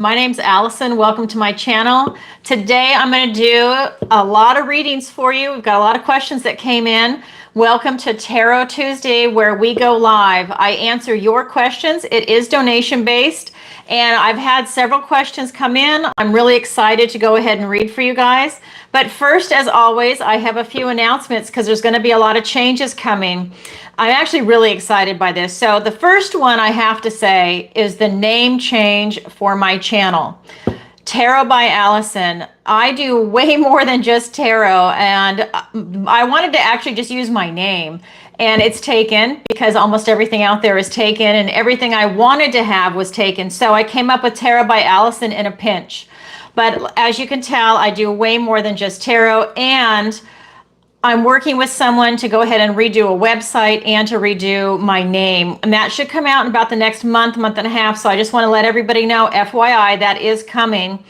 My name's Allison. Welcome to my channel. Today I'm going to do a lot of readings for you. We've got a lot of questions that came in. Welcome to Tarot Tuesday, where we go live. I answer your questions. It is donation based, and I've had several questions come in. I'm really excited to go ahead and read for you guys. But first, as always, I have a few announcements because there's going to be a lot of changes coming. I'm actually really excited by this. So the first one I have to say is the name change for my channel. TarotbyAlison. I do way more than just tarot, and I wanted to actually just use my name, and it's taken because almost everything out there is taken, and everything I wanted to have was taken. So I came up with TarotbyAlison in a pinch. But as you can tell, I do way more than just tarot, and I'm working with someone to go ahead and redo a website and to redo my name. And that should come out in about the next month and a half. So I just want to let everybody know, FYI, that is coming.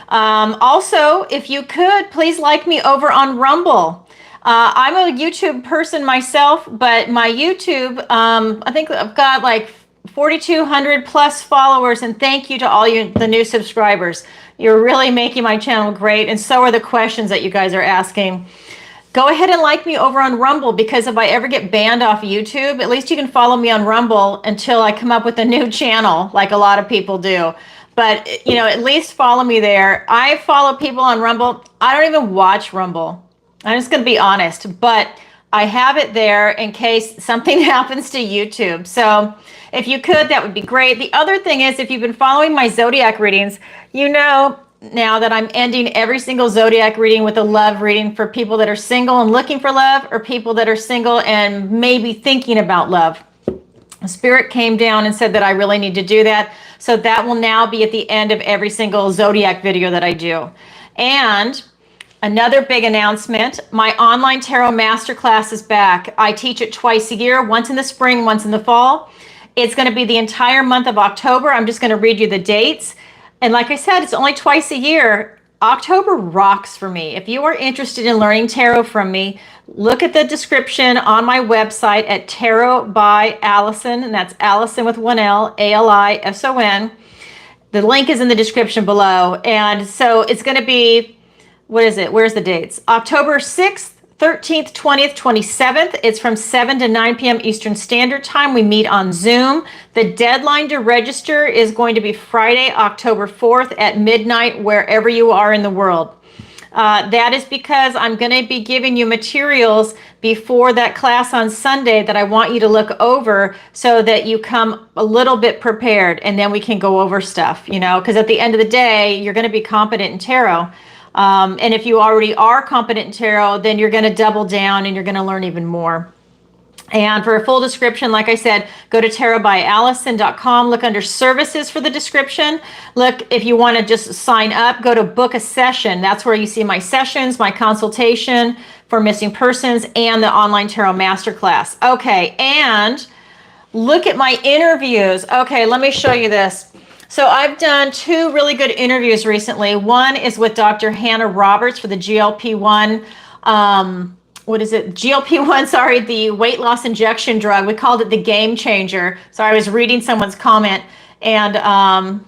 Also, if you could, please like me over on Rumble. I'm a YouTube person myself, but my YouTube, I think I've got like 4,200 plus followers, and thank you to all you, the new subscribers. You're really making my channel great, and so are the questions that you guys are asking. Go ahead and like me over on Rumble, because if I ever get banned off YouTube, at least you can follow me on Rumble until I come up with a new channel, like a lot of people do. But, you know, at least follow me there. I follow people on Rumble. I don't even watch Rumble. I'm just going to be honest, but I have it there in case something happens to YouTube. So if you could, that would be great. The other thing is, if you've been following my Zodiac readings, you know now that I'm ending every single Zodiac reading with a love reading for people that are single and looking for love, or people that are single and maybe thinking about love. Spirit came down and said that I really need to do that. So that will now be at the end of every single Zodiac video that I do. And another big announcement, my online tarot masterclass is back. I teach it twice a year, once in the spring, once in the fall. It's going to be the entire month of October. I'm just going to read you the dates. And like I said, it's only twice a year. October rocks for me. If you are interested in learning tarot from me, look at the description on my website at TarotbyAlison, and that's Allison with one L, A-L-I-S-O-N. The link is in the description below. And so it's going to be, what is it? Where's the dates? October 6th, 13th, 20th, 27th. It's from 7 to 9 p.m. Eastern Standard Time. We meet on Zoom. The deadline to register is going to be Friday, October 4th at midnight, wherever you are in the world. That is because I'm going to be giving you materials before that class on Sunday that I want you to look over, so that you come a little bit prepared, and then we can go over stuff, you know, because at the end of the day, you're going to be competent in tarot. And if you already are competent in tarot, then you're going to double down and you're going to learn even more. And for a full description, like I said, go to TarotbyAlison.com, look under services for the description. Look, if you want to just sign up, go to book a session. That's where you see my sessions, my consultation for missing persons, and the online tarot masterclass. Okay, and look at my interviews. Okay, let me show you this. So I've done two really good interviews recently. One is with Dr. Hannah Roberts for the GLP-1, what is it? GLP-1, sorry, the weight loss injection drug. We called it the game changer. So I was reading someone's comment, and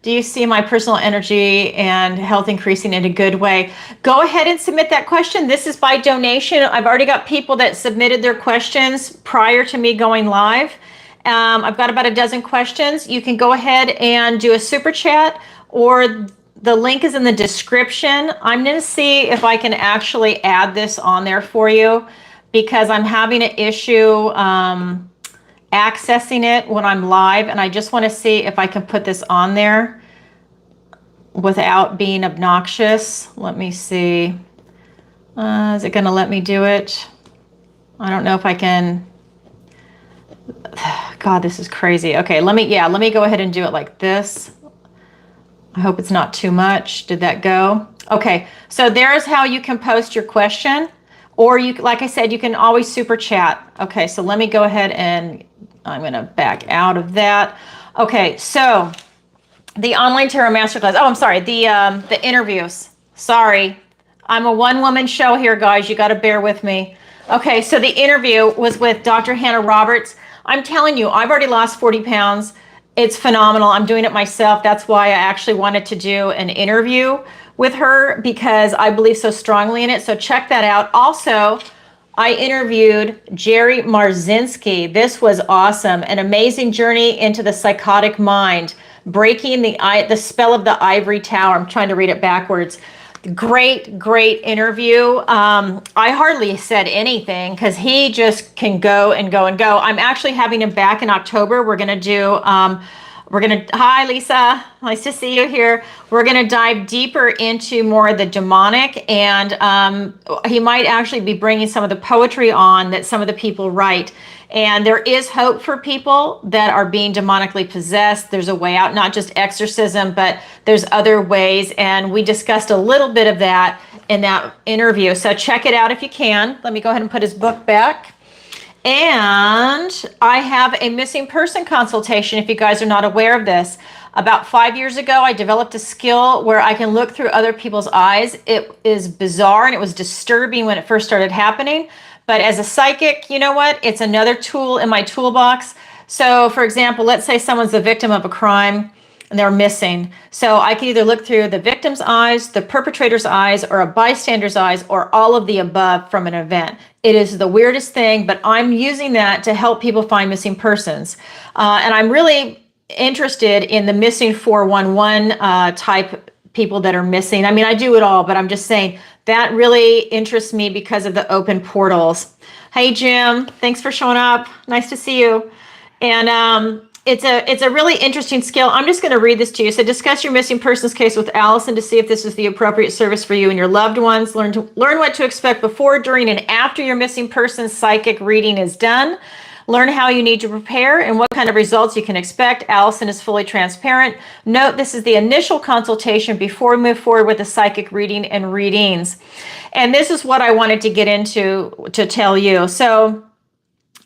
do you see my personal energy and health increasing in a good way? Go ahead and submit that question. This is by donation. I've already got people that submitted their questions prior to me going live. I've got about a dozen questions. You can go ahead and do a super chat, or the link is in the description. I'm going to see if I can actually add this on there for you, because I'm having an issue accessing it when I'm live, and I just want to see if I can put this on there without being obnoxious. Let me see. Is it going to let me do it? I don't know if I can. God, this is crazy. Okay, let me go ahead and do it like this. I hope it's not too much. Did that go? Okay, so there's how you can post your question, or you, like I said, you can always super chat. Okay, so let me go ahead and I'm going to back out of that. Okay, so the online tarot masterclass. Oh, I'm sorry. The interviews. Sorry, I'm a one-woman show here, guys. You got to bear with me. Okay, so the interview was with Dr. Hannah Roberts. I'm telling you, I've already lost 40 pounds. It's phenomenal. I'm doing it myself. That's why I actually wanted to do an interview with her, because I believe so strongly in it. So check that out. Also, I interviewed Jerry Marzinski. This was awesome. An amazing journey into the psychotic mind, breaking the spell of the ivory tower. I'm trying to read it backwards. Great interview. I hardly said anything because he just can go and go and go. I'm actually having him back in October. We're going to do, hi Lisa, nice to see you here. We're going to dive deeper into more of the demonic, and he might actually be bringing some of the poetry on that some of the people write. And there is hope for people that are being demonically possessed. There's a way out, not just exorcism, but there's other ways. And we discussed a little bit of that in that interview. So check it out if you can. Let me go ahead and put his book back. And I have a missing person consultation, if you guys are not aware of this. About 5 years ago, I developed a skill where I can look through other people's eyes. It is bizarre and it was disturbing when it first started happening. But as a psychic, you know what? It's another tool in my toolbox. So for example, let's say someone's the victim of a crime and they're missing. So I can either look through the victim's eyes, the perpetrator's eyes, or a bystander's eyes, or all of the above from an event. It is the weirdest thing, but I'm using that to help people find missing persons. And I'm really interested in the missing 411 type people that are missing. I mean, I do it all, but I'm just saying that really interests me because of the open portals. Hey, Jim, thanks for showing up. Nice to see you. And it's a really interesting skill. I'm just going to read this to you. So discuss your missing persons case with Allison to see if this is the appropriate service for you and your loved ones. Learn what to expect before, during, and after your missing persons psychic reading is done. Learn how you need to prepare and what kind of results you can expect. Allison is fully transparent. Note, this is the initial consultation before we move forward with the psychic reading and readings. And this is what I wanted to get into to tell you. So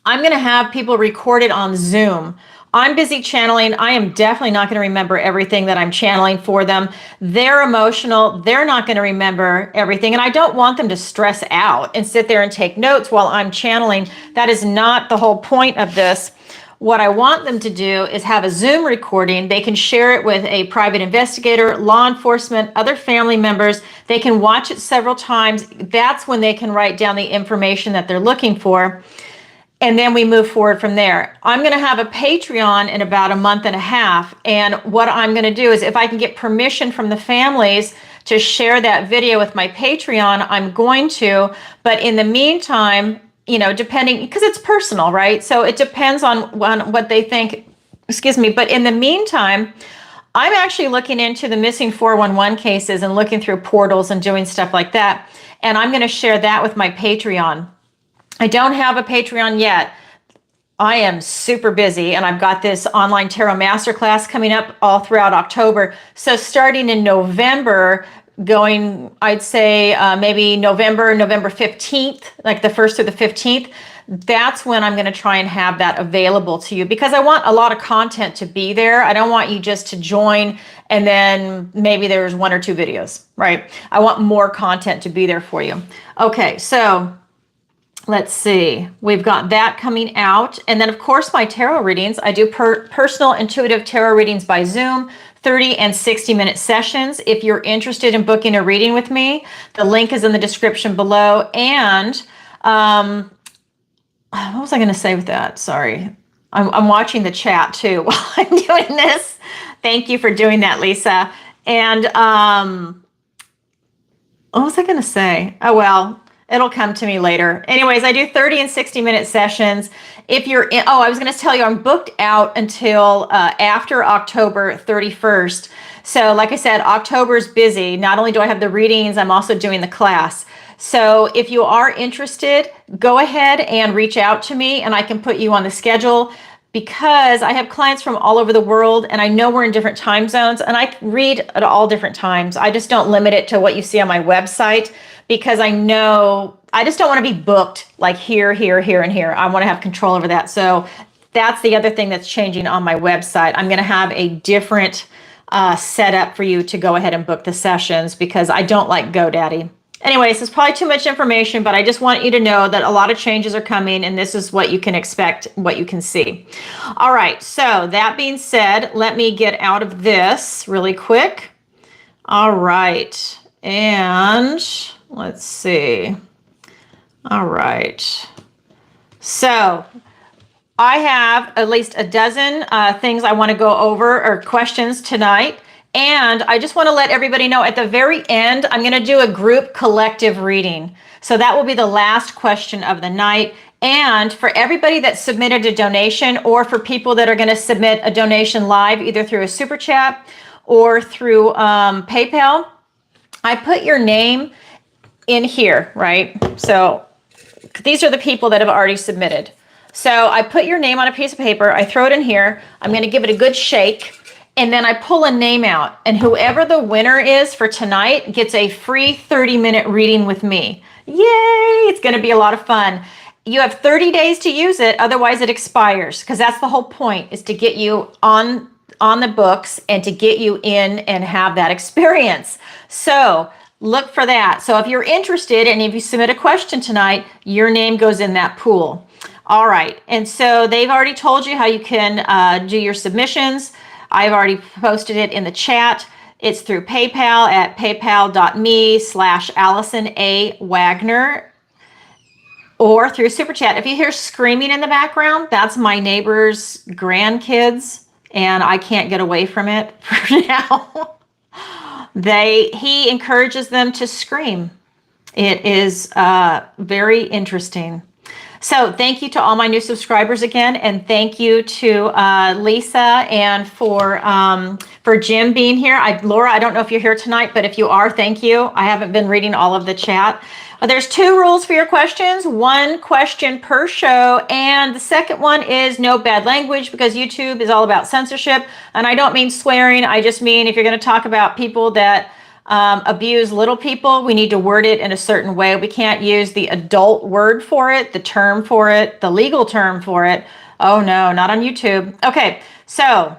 I'm going to have people recorded on Zoom. I'm busy channeling. I am definitely not going to remember everything that I'm channeling for them. They're emotional. They're not going to remember everything. And I don't want them to stress out and sit there and take notes while I'm channeling. That is not the whole point of this. What I want them to do is have a Zoom recording. They can share it with a private investigator, law enforcement, other family members. They can watch it several times. That's when they can write down the information that they're looking for. And then we move forward from there. I'm going to have a Patreon in about a month and a half. And what I'm going to do is, if I can get permission from the families to share that video with my Patreon, I'm going to. But in the meantime, you know, depending, because it's personal, right? So it depends on what they think, excuse me. But in the meantime, I'm actually looking into the missing 411 cases and looking through portals and doing stuff like that. And I'm going to share that with my Patreon. I don't have a Patreon yet. I am super busy, and I've got this online tarot masterclass coming up all throughout October. So starting in November, going, I'd say maybe November 15th, like the 1st through the 15th, that's when I'm going to try and have that available to you, because I want a lot of content to be there. I don't want you just to join and then maybe there's 1 or 2 videos, right? I want more content to be there for you. Okay, so let's see, we've got that coming out. And then of course my tarot readings, I do personal intuitive tarot readings by Zoom, 30 and 60-minute sessions. If you're interested in booking a reading with me, the link is in the description below. And what was I going to say with that? Sorry. I'm watching the chat too while I'm doing this. Thank you for doing that, Lisa. And what was I going to say? Oh, well, it'll come to me later. Anyways, I do 30 and 60-minute sessions. If you're in, I was going to tell you, I'm booked out until after October 31st. So like I said, October is busy. Not only do I have the readings, I'm also doing the class. So if you are interested, go ahead and reach out to me and I can put you on the schedule, because I have clients from all over the world and I know we're in different time zones and I read at all different times. I just don't limit it to what you see on my website, because I know I just don't want to be booked like here, here, here, and here. I want to have control over that. So that's the other thing that's changing on my website. I'm going to have a different setup for you to go ahead and book the sessions, because I don't like GoDaddy. Anyways, it's probably too much information, but I just want you to know that a lot of changes are coming, and this is what you can expect, what you can see. All right, so that being said, let me get out of this really quick. All right, and let's see. All right, so I have at least a dozen things I want to go over, or questions tonight. And I just want to let everybody know at the very end, I'm going to do a group collective reading. So that will be the last question of the night. And for everybody that submitted a donation, or for people that are going to submit a donation live, either through a super chat or through PayPal, I put your name in here, right? So these are the people that have already submitted. So I put your name on a piece of paper, I throw it in here, I'm going to give it a good shake, and then I pull a name out, and whoever the winner is for tonight gets a free 30-minute reading with me. Yay! It's going to be a lot of fun. You have 30 days to use it, otherwise it expires, because that's the whole point, is to get you on the books and to get you in and have that experience. So look for that. So if you're interested and if you submit a question tonight, your name goes in that pool. All right. And so they've already told you how you can do your submissions. I've already posted it in the chat. It's through PayPal at paypal.me/Alison A. Wagner, or through Super Chat. If you hear screaming in the background, that's my neighbor's grandkids, and I can't get away from it for now. He encourages them to scream. It is very interesting. So thank you to all my new subscribers again, and thank you to Lisa and for Jim being here. Laura, I don't know if you're here tonight, but if you are, thank you. I haven't been reading all of the chat. There's 2 rules for your questions, 1 question per show, and the second one is no bad language, because YouTube is all about censorship, and I don't mean swearing. I just mean if you're going to talk about people that abuse little people, we need to word it in a certain way. We can't use the adult word for it, the term for it, the legal term for it. Oh no, not on YouTube. Okay, so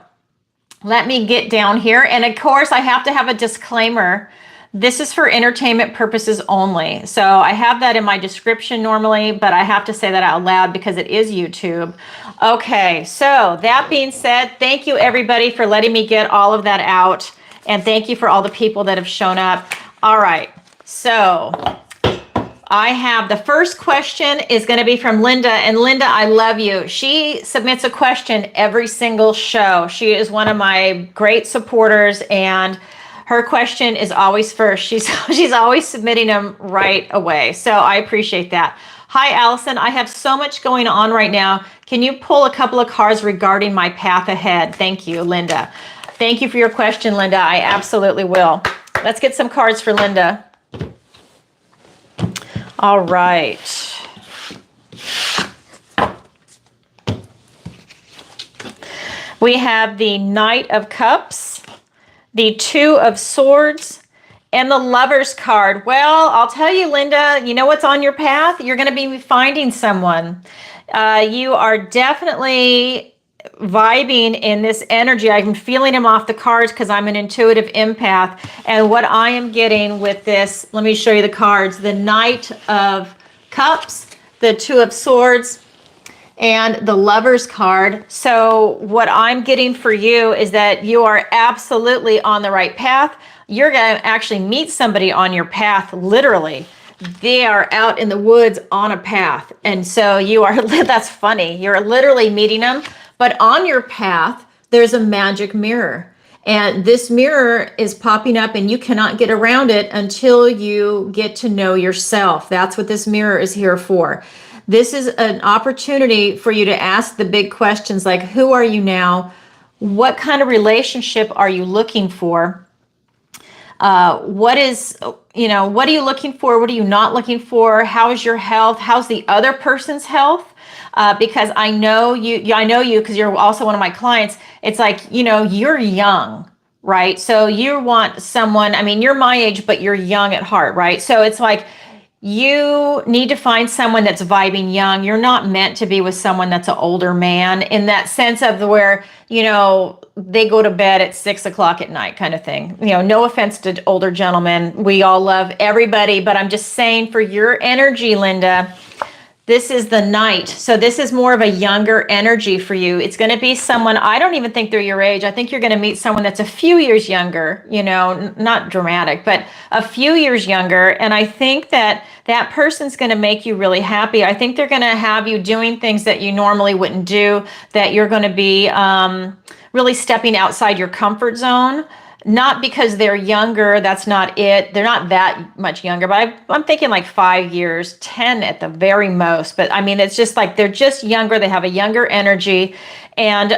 let me get down here. And of course, I have to have a disclaimer. This is for entertainment purposes only. So I have that in my description normally, but I have to say that out loud because it is YouTube. Okay, so that being said, thank you everybody for letting me get all of that out. And thank you for all the people that have shown up. All right, so I have the first question is going to be from Linda. And Linda, I love you. She submits a question every single show. She is one of my great supporters, and her question is always first. She's always submitting them right away. So I appreciate that. Hi, Allison. I have so much going on right now. Can you pull a couple of cards regarding my path ahead? Thank you, Linda. Thank you for your question, Linda. I absolutely will. Let's get some cards for Linda. All right. We have the Knight of Cups, the Two of Swords, and the Lover's card. Well, I'll tell you, Linda, you know what's on your path? You're going to be finding someone. You are definitely vibing in this energy. I'm feeling him off the cards because I'm an intuitive empath. And what I am getting with this, let me show you the cards, the Knight of Cups, the Two of Swords, and the Lover's card. So what I'm getting for you is that you are absolutely on the right path. You're going to actually meet somebody on your path, literally. They are out in the woods on a path. And so you are, that's funny. You're literally meeting them. But on your path, there's a magic mirror. And this mirror is popping up, and you cannot get around it until you get to know yourself. That's what this mirror is here for. This is an opportunity for you to ask the big questions like, who are you now? What kind of relationship are you looking for? What are you looking for? What are you not looking for? How is your health? How's the other person's health? Because I know you because you're also one of my clients. It's like, you're young, right? So you want someone, I mean, you're my age, but you're young at heart, right? So it's like, you need to find someone that's vibing young. You're not meant to be with someone that's an older man in that sense of where, they go to bed at 6 o'clock at night kind of thing. No offense to older gentlemen. We all love everybody, but I'm just saying for your energy, Linda, this is the night. So this is more of a younger energy for you. It's going to be someone, I don't even think they're your age. I think you're going to meet someone that's a few years younger, not dramatic, but a few years younger. And I think that person's going to make you really happy. I think they're going to have you doing things that you normally wouldn't do, that you're going to be really stepping outside your comfort zone. Not because they're younger, that's not it. They're not that much younger, but I'm thinking like 5 years, 10 at the very most. But I mean, it's just like they're just younger. They have a younger energy. And,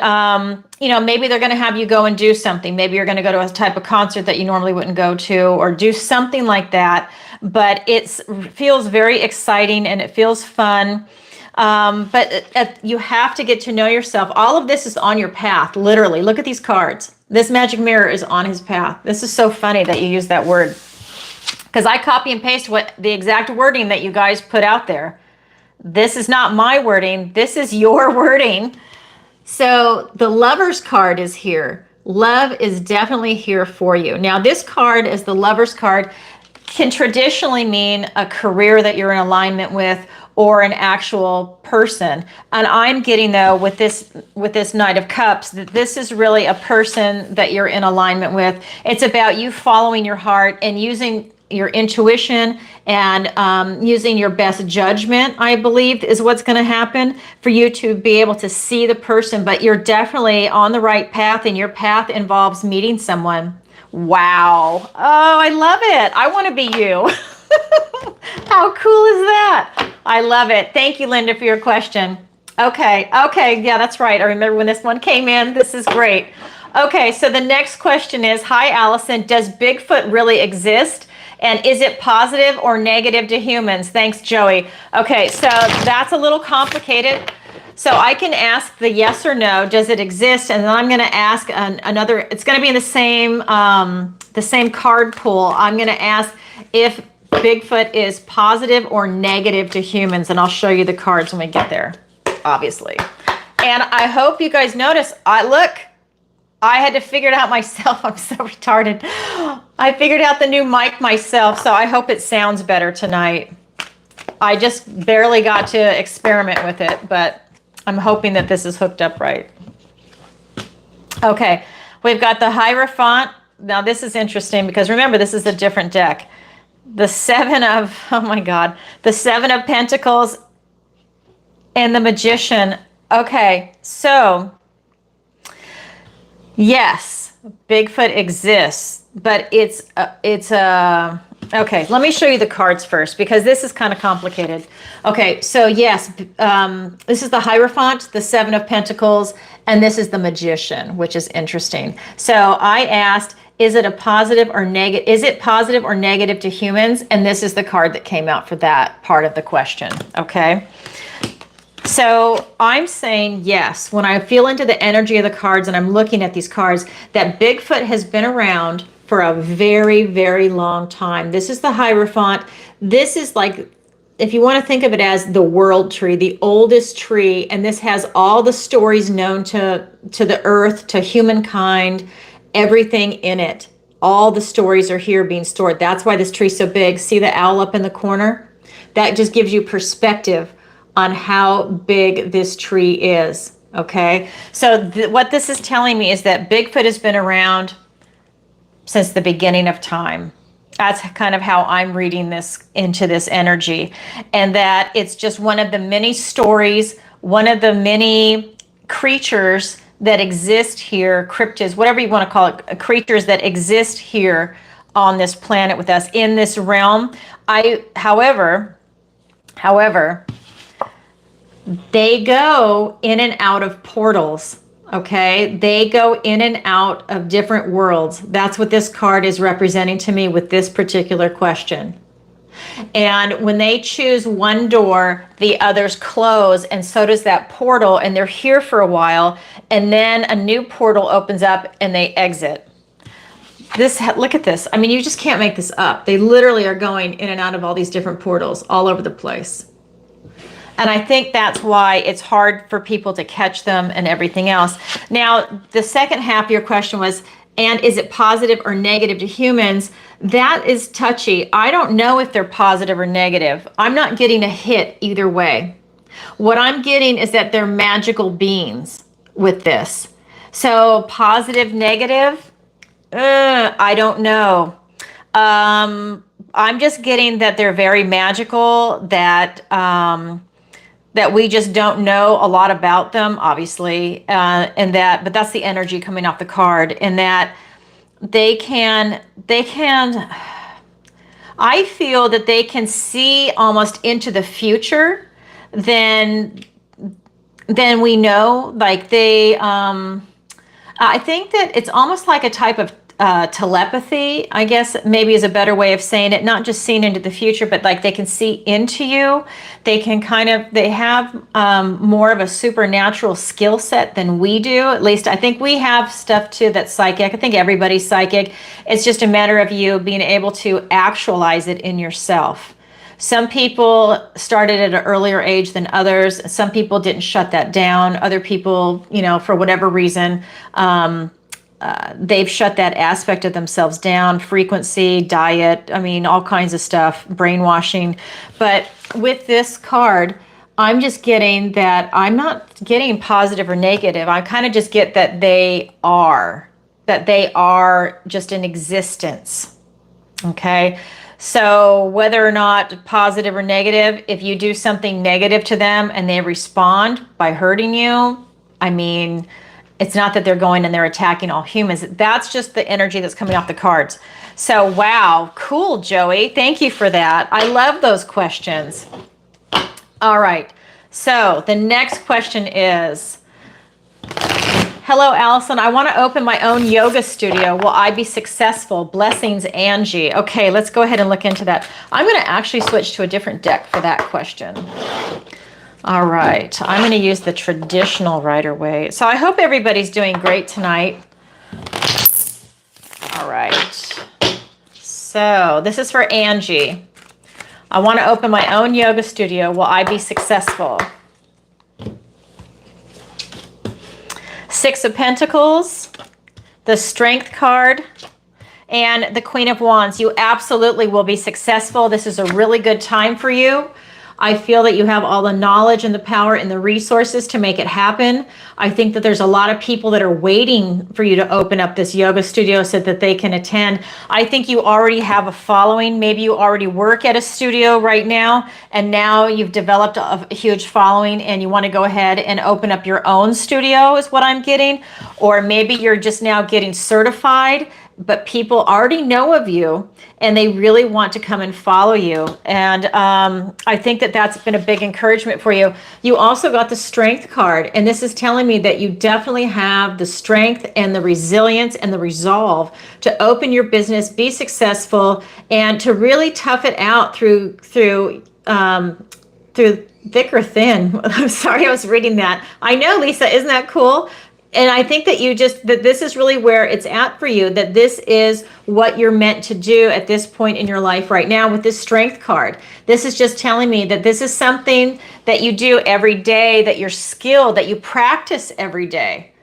maybe they're going to have you go and do something. Maybe you're going to go to a type of concert that you normally wouldn't go to or do something like that. But it feels very exciting and it feels fun. But you have to get to know yourself. All of this is on your path, literally. Look at these cards. This magic mirror is on his path. This is so funny that you use that word, because I copy and paste the exact wording that you guys put out there. This is not my wording. This is your wording. So the Lover's card is here. Love is definitely here for you. Now, this card is the Lover's card, can traditionally mean a career that you're in alignment with or an actual person. And I'm getting, though, with this Knight of Cups, that this is really a person that you're in alignment with. It's about you following your heart and using your intuition and using your best judgment, I believe, is what's going to happen for you to be able to see the person. But you're definitely on the right path, and your path involves meeting someone. Wow. Oh, I love it. I want to be you. How cool is that? I love it. Thank you, Linda, for your question. Okay. Yeah, that's right. I remember when this one came in. This is great. Okay, so the next question is, hi, Allison. Does Bigfoot really exist? And is it positive or negative to humans? Thanks, Joey. Okay, so that's a little complicated. So I can ask the yes or no, does it exist? And then I'm going to ask another, it's going to be in the same card pool. I'm going to ask if Bigfoot is positive or negative to humans, and I'll show you the cards when we get there, obviously. And I hope you guys notice, look, I had to figure it out myself. I'm so retarded. I figured out the new mic myself, so I hope it sounds better tonight. I just barely got to experiment with it, but I'm hoping that this is hooked up right. Okay, we've got the Hierophant. Now this is interesting because remember, this is a different deck. The Seven of Pentacles and the Magician. Okay, so yes, Bigfoot exists, but it's okay, let me show you the cards first because this is kind of complicated. Okay, so yes, this is the Hierophant, the Seven of Pentacles, and this is the Magician, which is interesting. So I asked, is it positive or negative to humans? And this is the card that came out for that part of the question, okay? So I'm saying yes, when I feel into the energy of the cards and I'm looking at these cards, that Bigfoot has been around for a very, very long time. This is the Hierophant. This is like, if you want to think of it as the world tree, the oldest tree, and this has all the stories known to the earth, to humankind, everything in it. All the stories are here being stored. That's why this tree's so big. See the owl up in the corner? That just gives you perspective on how big this tree is, okay? So what this is telling me is that Bigfoot has been around since the beginning of time. That's kind of how I'm reading this into this energy. And that it's just one of the many stories, one of the many creatures that exist here, cryptids, whatever you want to call it, creatures that exist here on this planet with us in this realm. However, they go in and out of portals, okay? They go in and out of different worlds. That's what this card is representing to me with this particular question. And when they choose one door, the others close, and so does that portal, and they're here for a while, and then a new portal opens up and they exit. Look at this. I mean, you just can't make this up. They literally are going in and out of all these different portals all over the place. And I think that's why it's hard for people to catch them and everything else. Now, the second half of your question was, and is it positive or negative to humans? That is touchy. I don't know if they're positive or negative. I'm not getting a hit either way. What I'm getting is that they're magical beings with this. So positive, negative, I don't know. I'm just getting that they're very magical, that that we just don't know a lot about them, obviously, but that's the energy coming off the card, and that they can, I feel that they can see almost into the future than we know. Like I think that it's almost like a type of telepathy, I guess maybe is a better way of saying it. Not just seeing into the future, but like they can see into you. They can they have more of a supernatural skill set than we do. At least I think we have stuff too that's psychic. I think everybody's psychic. It's just a matter of you being able to actualize it in yourself. Some people started at an earlier age than others. Some people didn't shut that down. Other people, for whatever reason, they've shut that aspect of themselves down. Frequency, diet, I mean, all kinds of stuff, brainwashing. But with this card, I'm just getting that I'm not getting positive or negative. I kind of just get that they are just in existence. Okay. So whether or not positive or negative, if you do something negative to them and they respond by hurting you, I mean, it's not that they're going and they're attacking all humans. That's just the energy that's coming off the cards. So, wow, cool, Joey. Thank you for that. I love those questions. All right. So the next question is, hello, Allison. I want to open my own yoga studio. Will I be successful? Blessings, Angie. Okay, let's go ahead and look into that. I'm going to actually switch to a different deck for that question. All right, I'm going to use the traditional Rider-Waite. So I hope everybody's doing great tonight. All right. So this is for Angie. I want to open my own yoga studio. Will I be successful? Six of Pentacles, the Strength card, and the Queen of Wands. You absolutely will be successful. This is a really good time for you. I feel that you have all the knowledge and the power and the resources to make it happen. I think that there's a lot of people that are waiting for you to open up this yoga studio so that they can attend. I think you already have a following. Maybe you already work at a studio right now, and now you've developed a huge following and you want to go ahead and open up your own studio is what I'm getting. Or maybe you're just now getting certified, but people already know of you and they really want to come and follow you. And I think that that's been a big encouragement for you. You also got the Strength card, and this is telling me that you definitely have the strength and the resilience and the resolve to open your business, be successful, and to really tough it out through thick or thin. I'm sorry, I was reading that. I know, Lisa, isn't that cool? And I think that that this is really where it's at for you, that this is what you're meant to do at this point in your life right now with this Strength card. This is just telling me that this is something that you do every day, that you're skilled, that you practice every day,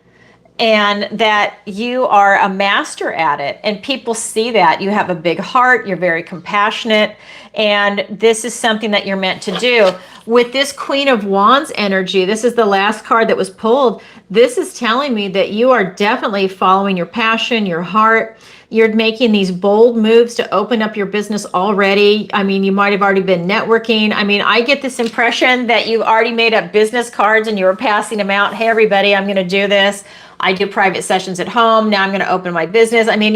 and that you are a master at it. And people see that. You have a big heart, you're very compassionate, and this is something that you're meant to do. With this Queen of Wands energy, this is the last card that was pulled. This is telling me that you are definitely following your passion, your heart. You're making these bold moves to open up your business already. I mean, you might have already been networking. I mean, I get this impression that you've already made up business cards and you were passing them out. Hey, everybody, I'm going to do this. I do private sessions at home. Now I'm going to open my business. I mean,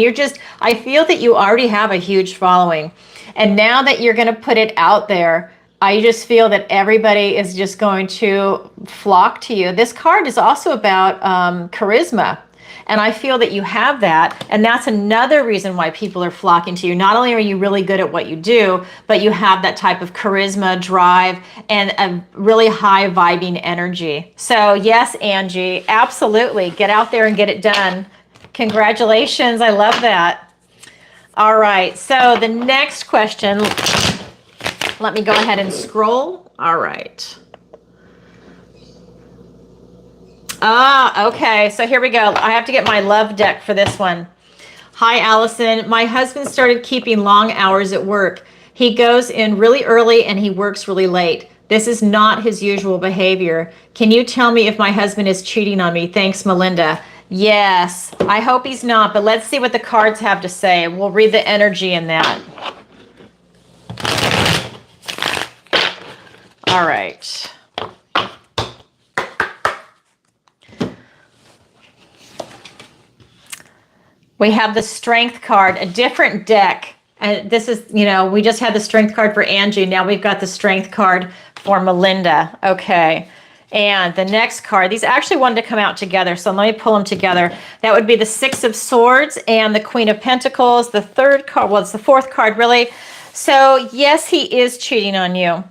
I feel that you already have a huge following. And now that you're going to put it out there, I just feel that everybody is just going to flock to you. This card is also about charisma. And I feel that you have that. And that's another reason why people are flocking to you. Not only are you really good at what you do, but you have that type of charisma, drive, and a really high vibing energy. So yes, Angie, absolutely. Get out there and get it done. Congratulations. I love that. All right, so the next question, let me go ahead and scroll. All right. Okay, so here we go. I have to get my love deck for this one. Hi, Allison. My husband started keeping long hours at work. He goes in really early and he works really late. This is not his usual behavior. Can you tell me if my husband is cheating on me? Thanks, Melinda. Yes, I hope he's not, but let's see what the cards have to say. We'll read the energy in that. All right. We have the Strength card, a different deck. And this is, we just had the Strength card for Angie. Now we've got the Strength card for Melinda. Okay. And the next card, these actually wanted to come out together, so let me pull them together. That would be the Six of Swords and the Queen of Pentacles. The third card, well, it's the fourth card, really. So, yes, he is cheating on you.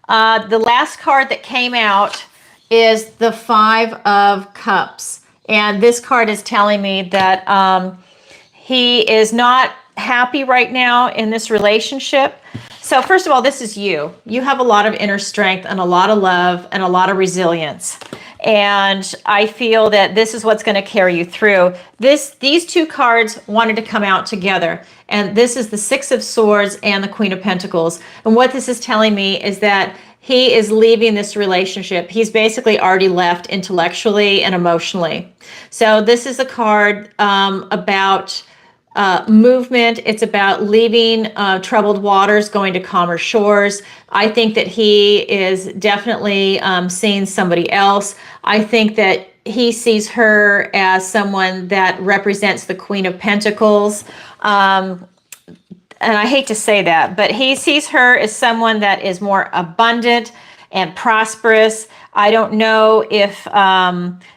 The last card that came out is the Five of Cups. And this card is telling me that he is not happy right now in this relationship. So first of all, this is you. You have a lot of inner strength and a lot of love and a lot of resilience. And I feel that this is what's going to carry you through. These two cards wanted to come out together. And this is the Six of Swords and the Queen of Pentacles. And what this is telling me is that he is leaving this relationship. He's basically already left intellectually and emotionally. So this is a card about movement. It's about leaving troubled waters, going to calmer shores. I think that he is definitely seeing somebody else. I think that he sees her as someone that represents the Queen of Pentacles. And I hate to say that, but he sees her as someone that is more abundant and prosperous. I don't know if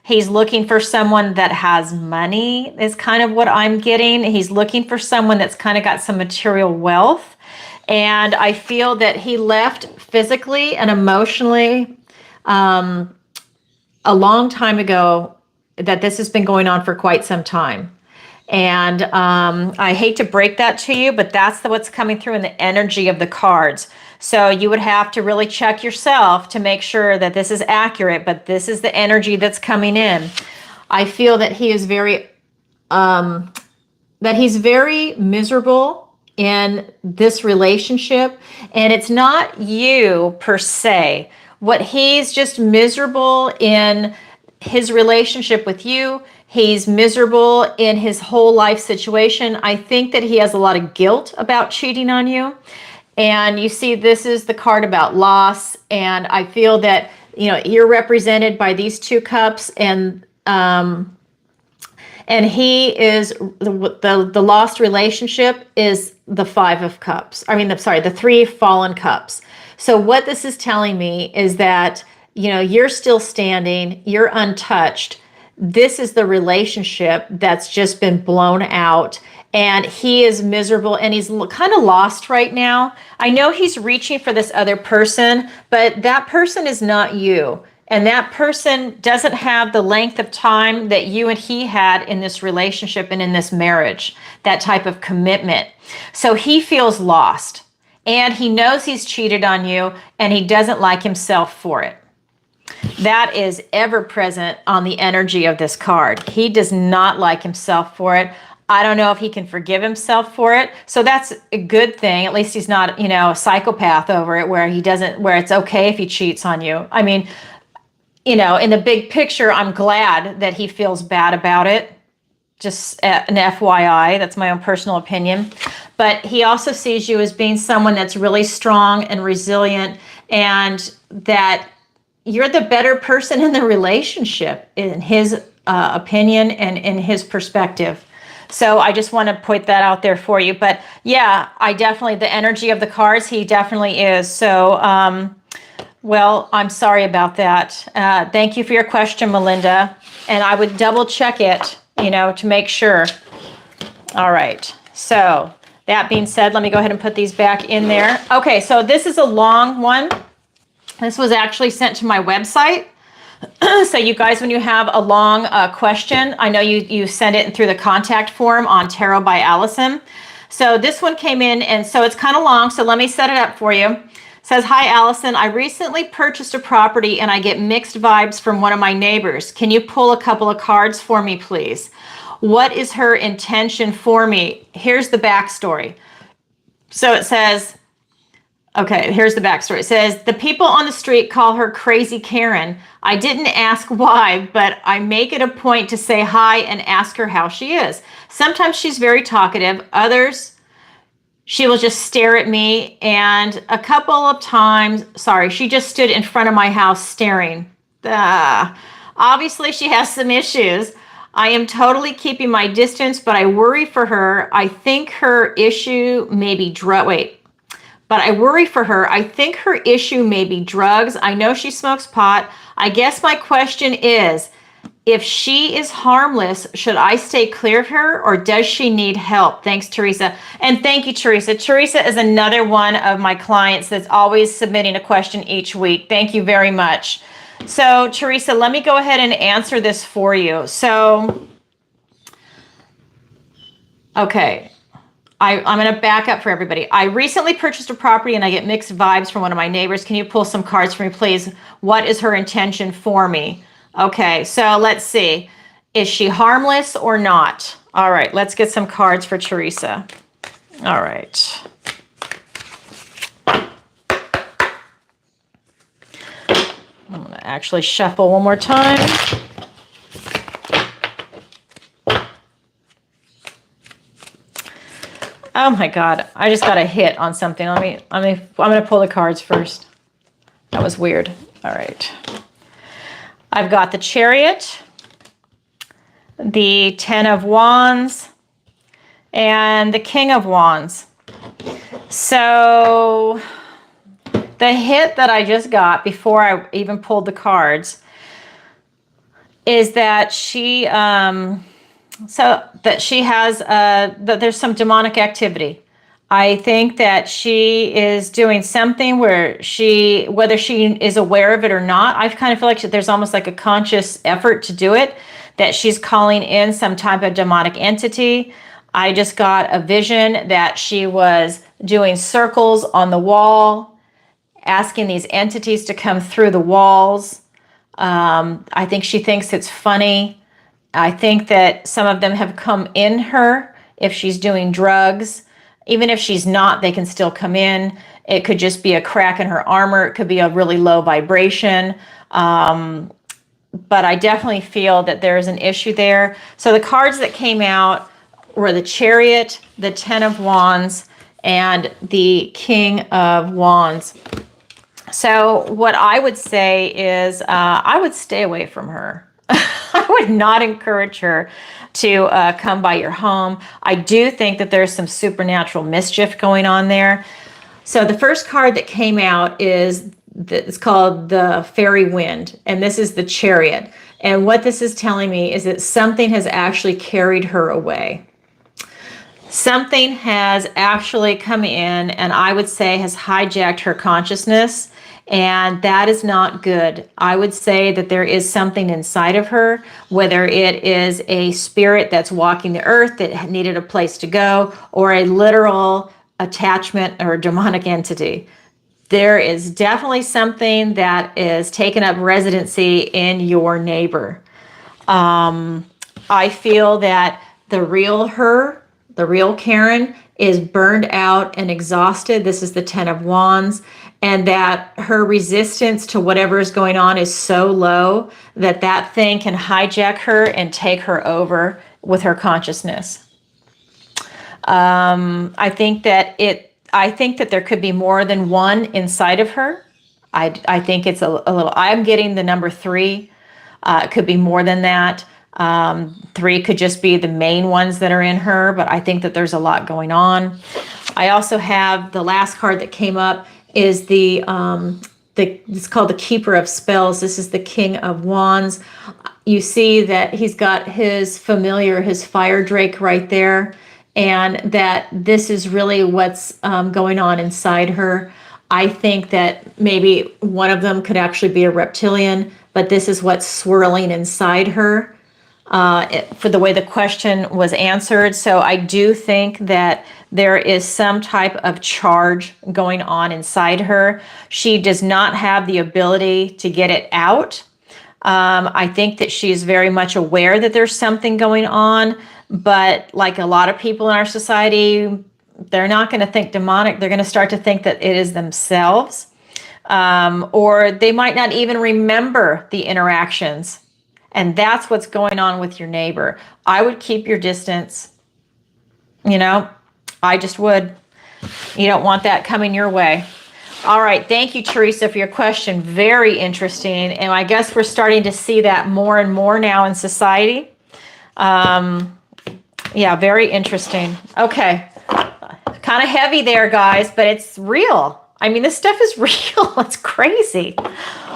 he's looking for someone that has money, is kind of what I'm getting. He's looking for someone that's kind of got some material wealth. And I feel that he left physically and emotionally a long time ago, that this has been going on for quite some time. And I hate to break that to you, but that's what's coming through in the energy of the cards. So you would have to really check yourself to make sure that this is accurate, but this is the energy that's coming in. I feel that he is he's very miserable in this relationship, and it's not you per se. What he's just miserable in his relationship with you. He's miserable in his whole life situation. I think that he has a lot of guilt about cheating on you. And you see, this is the card about loss. And I feel that, you're represented by these two cups, and he is, the lost relationship is the Five of Cups. The Three Fallen Cups. So what this is telling me is that, you're still standing, you're untouched. This is the relationship that's just been blown out, and he is miserable and he's kind of lost right now. I know he's reaching for this other person, but that person is not you. And that person doesn't have the length of time that you and he had in this relationship and in this marriage, that type of commitment. So he feels lost, and he knows he's cheated on you, and he doesn't like himself for it. That is ever present on the energy of this card. He does not like himself for it. I don't know if he can forgive himself for it. So that's a good thing. At least he's not, a psychopath over it, where it's okay if he cheats on you. I mean, in the big picture, I'm glad that he feels bad about it. Just an FYI, that's my own personal opinion. But he also sees you as being someone that's really strong and resilient, and that you're the better person in the relationship, in his opinion and in his perspective. So I just want to put that out there for you. But yeah, the energy of the cards, he definitely is. So, well, I'm sorry about that. Thank you for your question, Melinda. And I would double check it, to make sure. All right. So that being said, let me go ahead and put these back in there. Okay, so this is a long one. This was actually sent to my website. So you guys, when you have a long question, I know you send it through the contact form on TarotbyAlison. So this one came in, and so it's kind of long, so let me set it up for you. It says, hi, Allison. I recently purchased a property, and I get mixed vibes from one of my neighbors. Can you pull a couple of cards for me, please? What is her intention for me? Here's the backstory. So it says, okay, here's the backstory. It says, the people on the street call her Crazy Karen. I didn't ask why, but I make it a point to say hi and ask her how she is. Sometimes she's very talkative. Others, she will just stare at me. And a couple of times, she just stood in front of my house staring. Obviously, she has some issues. I am totally keeping my distance, but I worry for her. I think her issue may be I worry for her. I think her issue may be drugs. I know she smokes pot. I guess my question is, if she is harmless, should I stay clear of her, or does she need help? Thanks, Teresa. And thank you, Teresa. Teresa is another one of my clients that's always submitting a question each week. Thank you very much. So, Teresa, let me go ahead and answer this for you. So, okay. I'm going to back up for everybody. I recently purchased a property and I get mixed vibes from one of my neighbors. Can you pull some cards for me, please? What is her intention for me? Okay, so let's see. Is she harmless or not? All right, let's get some cards for Teresa. All right. I'm going to actually shuffle one more time. Oh my God, I just got a hit on something. I'm going to pull the cards first. That was weird. All right. I've got the Chariot, the Ten of Wands, and the King of Wands. So the hit that I just got before I even pulled the cards is that she that there's some demonic activity. I think that she is doing something where whether she is aware of it or not, I kind of feel like there's almost like a conscious effort to do it, that she's calling in some type of demonic entity. I just got a vision that she was doing circles on the wall, asking these entities to come through the walls. I think she thinks it's funny. I think that some of them have come in her if she's doing drugs. Even if she's not, they can still come in. It could just be a crack in her armor. It could be a really low vibration. But I definitely feel that there's an issue there. So the cards that came out were the Chariot, the Ten of Wands, and the King of Wands. So what I would say is I would stay away from her. I would not encourage her to come by your home. I do think that there's some supernatural mischief going on there. So the first card that came out it's called the Fairy Wind, and this is the Chariot. And what this is telling me is that something has actually carried her away. Something has actually come in, and I would say has hijacked her consciousness. And that is not good. I would say that there is something inside of her, whether it is a spirit that's walking the earth that needed a place to go, or a literal attachment or a demonic entity. There is definitely something that is taking up residency in your neighbor. I feel that the real Karen, is burned out and exhausted. This is the Ten of Wands. And that her resistance to whatever is going on is so low that that thing can hijack her and take her over with her consciousness. I think that there could be more than one inside of her. I think it's a little, I'm getting the number 3. It could be more than that. 3 could just be the main ones that are in her, but I think that there's a lot going on. I also have the last card that came up is it's called the Keeper of Spells. This is the King of Wands. You see that he's got his familiar, his fire drake right there, and that this is really what's going on inside her. I think that maybe one of them could actually be a reptilian, but this is what's swirling inside her. For the way the question was answered. So I do think that there is some type of charge going on inside her. She does not have the ability to get it out. I think that she's very much aware that there's something going on, but like a lot of people in our society, they're not going to think demonic. They're going to start to think that it is themselves, or they might not even remember the interactions. And that's what's going on with your neighbor. I would keep your distance. You know, I just would. You don't want that coming your way. All right. Thank you, Teresa, for your question. Very interesting. And I guess we're starting to see that more and more now in society. Yeah, very interesting. Okay. Kind of heavy there, guys, but it's real. I mean, this stuff is real. It's crazy.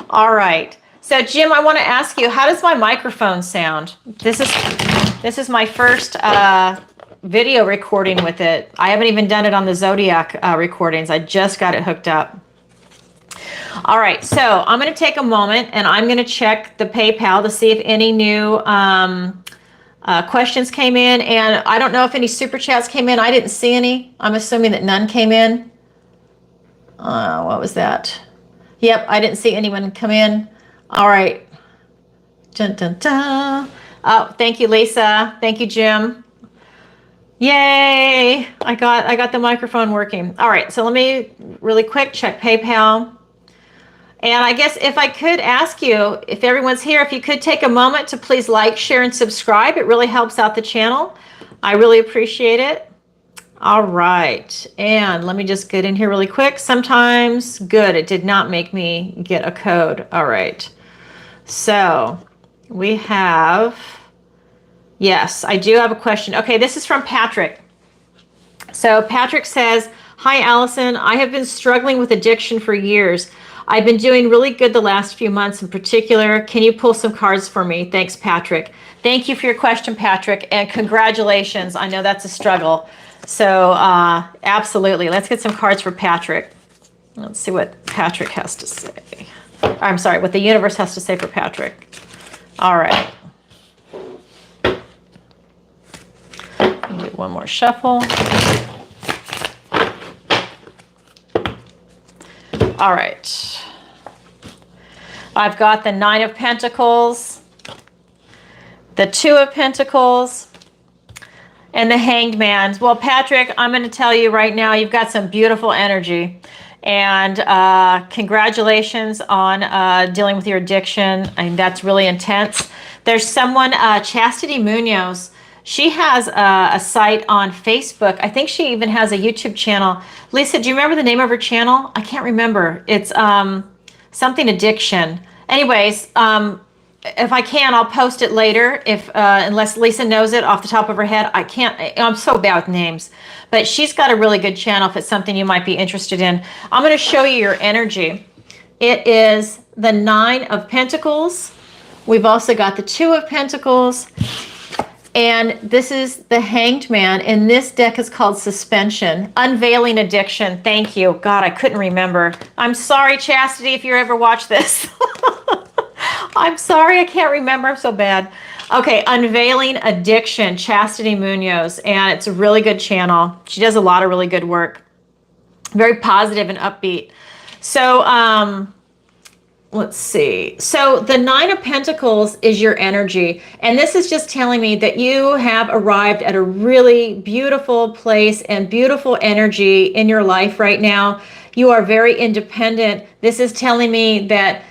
All right. So, Jim, I want to ask you, how does my microphone sound? This is my first video recording with it. I haven't even done it on the Zodiac recordings. I just got it hooked up. All right, so I'm going to take a moment and I'm going to check the PayPal to see if any new questions came in. And I don't know if any super chats came in. I didn't see any. I'm assuming that none came in. What was that? Yep, I didn't see anyone come in. All right. Dun, dun, dun. Oh, thank you, Lisa. Thank you, Jim. Yay! I got the microphone working. All right, so let me really quick check PayPal. And I guess if I could ask you, if everyone's here, if you could take a moment to please like, share, and subscribe. It really helps out the channel. I really appreciate it. All right, and let me just get in here really quick. Sometimes, good, it did not make me get a code. All right, so we have, yes, I do have a question. Okay, this is from Patrick. So Patrick says, hi, Allison. I have been struggling with addiction for years. I've been doing really good the last few months in particular. Can you pull some cards for me? Thanks, Patrick. Thank you for your question, Patrick, and congratulations. I know that's a struggle. So absolutely. Let's get some cards for Patrick. Let's see what Patrick has to say. I'm sorry, what the universe has to say for Patrick. All right. I'll do one more shuffle. All right. I've got the Nine of Pentacles, the Two of Pentacles, and the Hanged Man. Well, Patrick, I'm going to tell you right now, you've got some beautiful energy. And congratulations on dealing with your addiction. I mean, that's really intense. There's someone, Chastity Munoz. She has a site on Facebook. I think she even has a YouTube channel. Lisa, do you remember the name of her channel? I can't remember. It's something addiction. Anyways, if I can, I'll post it later. If unless Lisa knows it off the top of her head, I can't. I'm so bad with names. But she's got a really good channel if it's something you might be interested in. I'm going to show you your energy. It is the Nine of Pentacles. We've also got the Two of Pentacles. And this is the Hanged Man. And this deck is called Suspension. Unveiling Addiction. Thank you. God, I couldn't remember. I'm sorry, Chastity, if you ever watch this. I'm sorry, I can't remember. I'm so bad. Okay, Unveiling Addiction, Chastity Munoz. And it's a really good channel. She does a lot of really good work. Very positive and upbeat. So, let's see. So the Nine of Pentacles is your energy. And this is just telling me that you have arrived at a really beautiful place and beautiful energy in your life right now. You are very independent. This is telling me that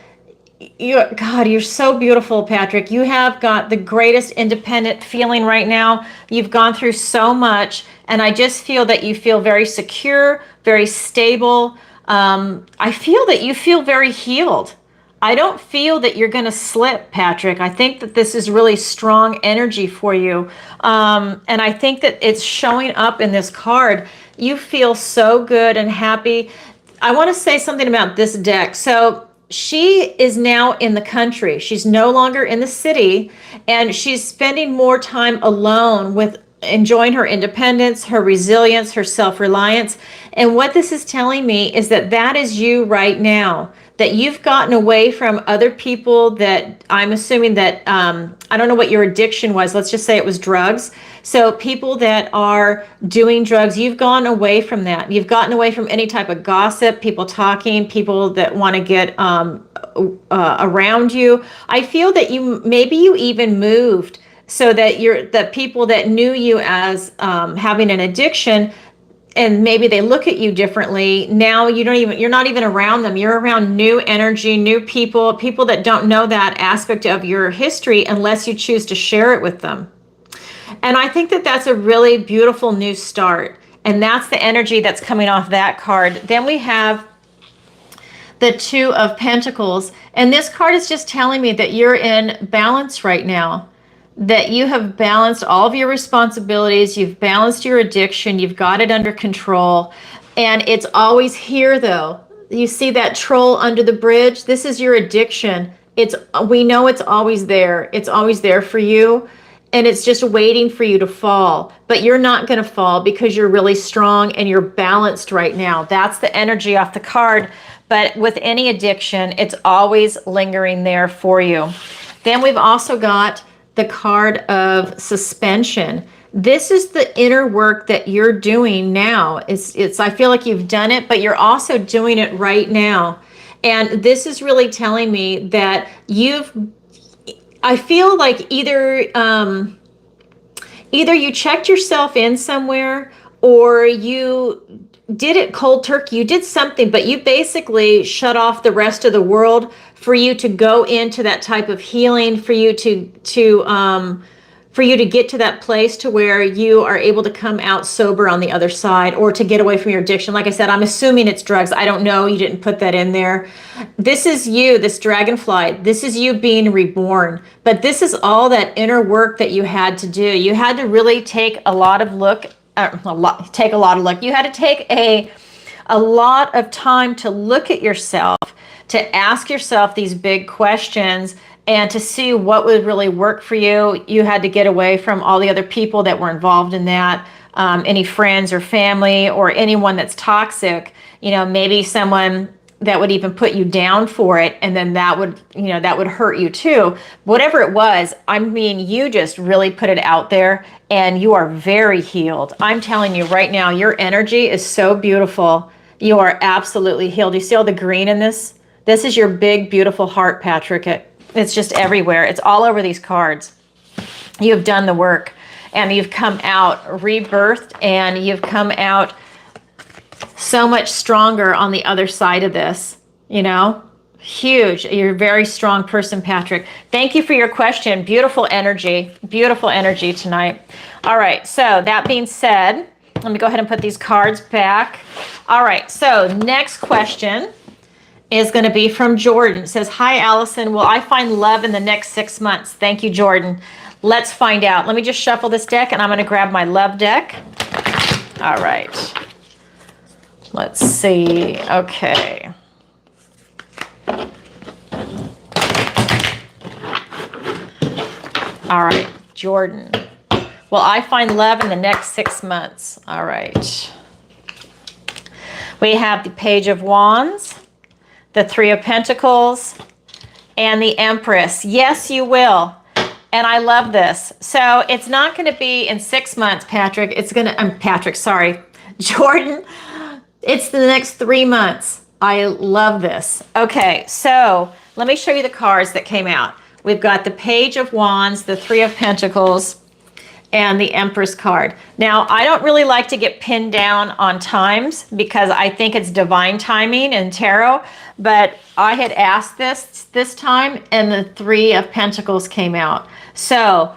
you're so beautiful, Patrick. You have got the greatest independent feeling right now. You've gone through so much. And I just feel that you feel very secure, very stable. I feel that you feel very healed. I don't feel that you're going to slip, Patrick. I think that this is really strong energy for you. And I think that it's showing up in this card. You feel so good and happy. I want to say something about this deck. So she is now in the country. She's no longer in the city, and she's spending more time alone with enjoying her independence, her resilience, her self-reliance. And what this is telling me is that that is you right now, that you've gotten away from other people that I'm assuming that, I don't know what your addiction was. Let's just say it was drugs. So people that are doing drugs, you've gone away from that. You've gotten away from any type of gossip, people talking, people that want to get around you. I feel that maybe you even moved so that the people that knew you as having an addiction, and maybe they look at you differently now, you're not even around them. You're around new energy, new people that don't know that aspect of your history unless you choose to share it with them. And I think that that's a really beautiful new start, and that's the energy that's coming off that card. Then we have the Two of Pentacles, and this card is just telling me that you're in balance right now, that you have balanced all of your responsibilities, you've balanced your addiction, you've got it under control. And it's always here though. You see that troll under the bridge? This is your addiction. We know it's always there. It's always there for you. And it's just waiting for you to fall. But you're not going to fall because you're really strong and you're balanced right now. That's the energy off the card. But with any addiction, it's always lingering there for you. Then we've also got the card of suspension. This is the inner work that you're doing now. I feel like you've done it, but you're also doing it right now. And this is really telling me that I feel like either you checked yourself in somewhere, or you did it cold turkey. You did something, but you basically shut off the rest of the world for you to go into that type of healing, for you to get to that place to where you are able to come out sober on the other side, or to get away from your addiction. Like I said, I'm assuming it's drugs. I don't know. You didn't put that in there. This is you, this dragonfly. This is you being reborn. But this is all that inner work that you had to do. You had to really take a lot of look. You had to take a lot of time to look at yourself, to ask yourself these big questions, and to see what would really work for you. You had to get away from all the other people that were involved in that, any friends or family or anyone that's toxic, maybe someone that would even put you down for it, and then that would hurt you too. Whatever it was, I mean, you just really put it out there, and you are very healed. I'm telling you right now, your energy is so beautiful. You are absolutely healed. You see all the green in this? This is your big, beautiful heart, Patrick. It's just everywhere. It's all over these cards. You have done the work, and you've come out rebirthed, and you've come out so much stronger on the other side of this, huge. You're a very strong person, Patrick. Thank you for your question. Beautiful energy tonight. All right. So that being said, let me go ahead and put these cards back. All right. So next question is going to be from Jordan. It says, "Hi, Allison. Will I find love in the next 6 months?" Thank you, Jordan. Let's find out. Let me just shuffle this deck, and I'm going to grab my love deck. All right. Let's see. Okay. All right, Jordan. Will I find love in the next 6 months? All right. We have the Page of Wands, the Three of Pentacles, and the Empress. Yes, you will. And I love this. So it's not going to be in 6 months, Patrick. Jordan. It's the next 3 months. I love this. Okay, so let me show you the cards that came out. We've got the Page of Wands, the Three of Pentacles, and the Empress card. Now, I don't really like to get pinned down on times because I think it's divine timing in tarot, but I had asked this time, and the Three of Pentacles came out. So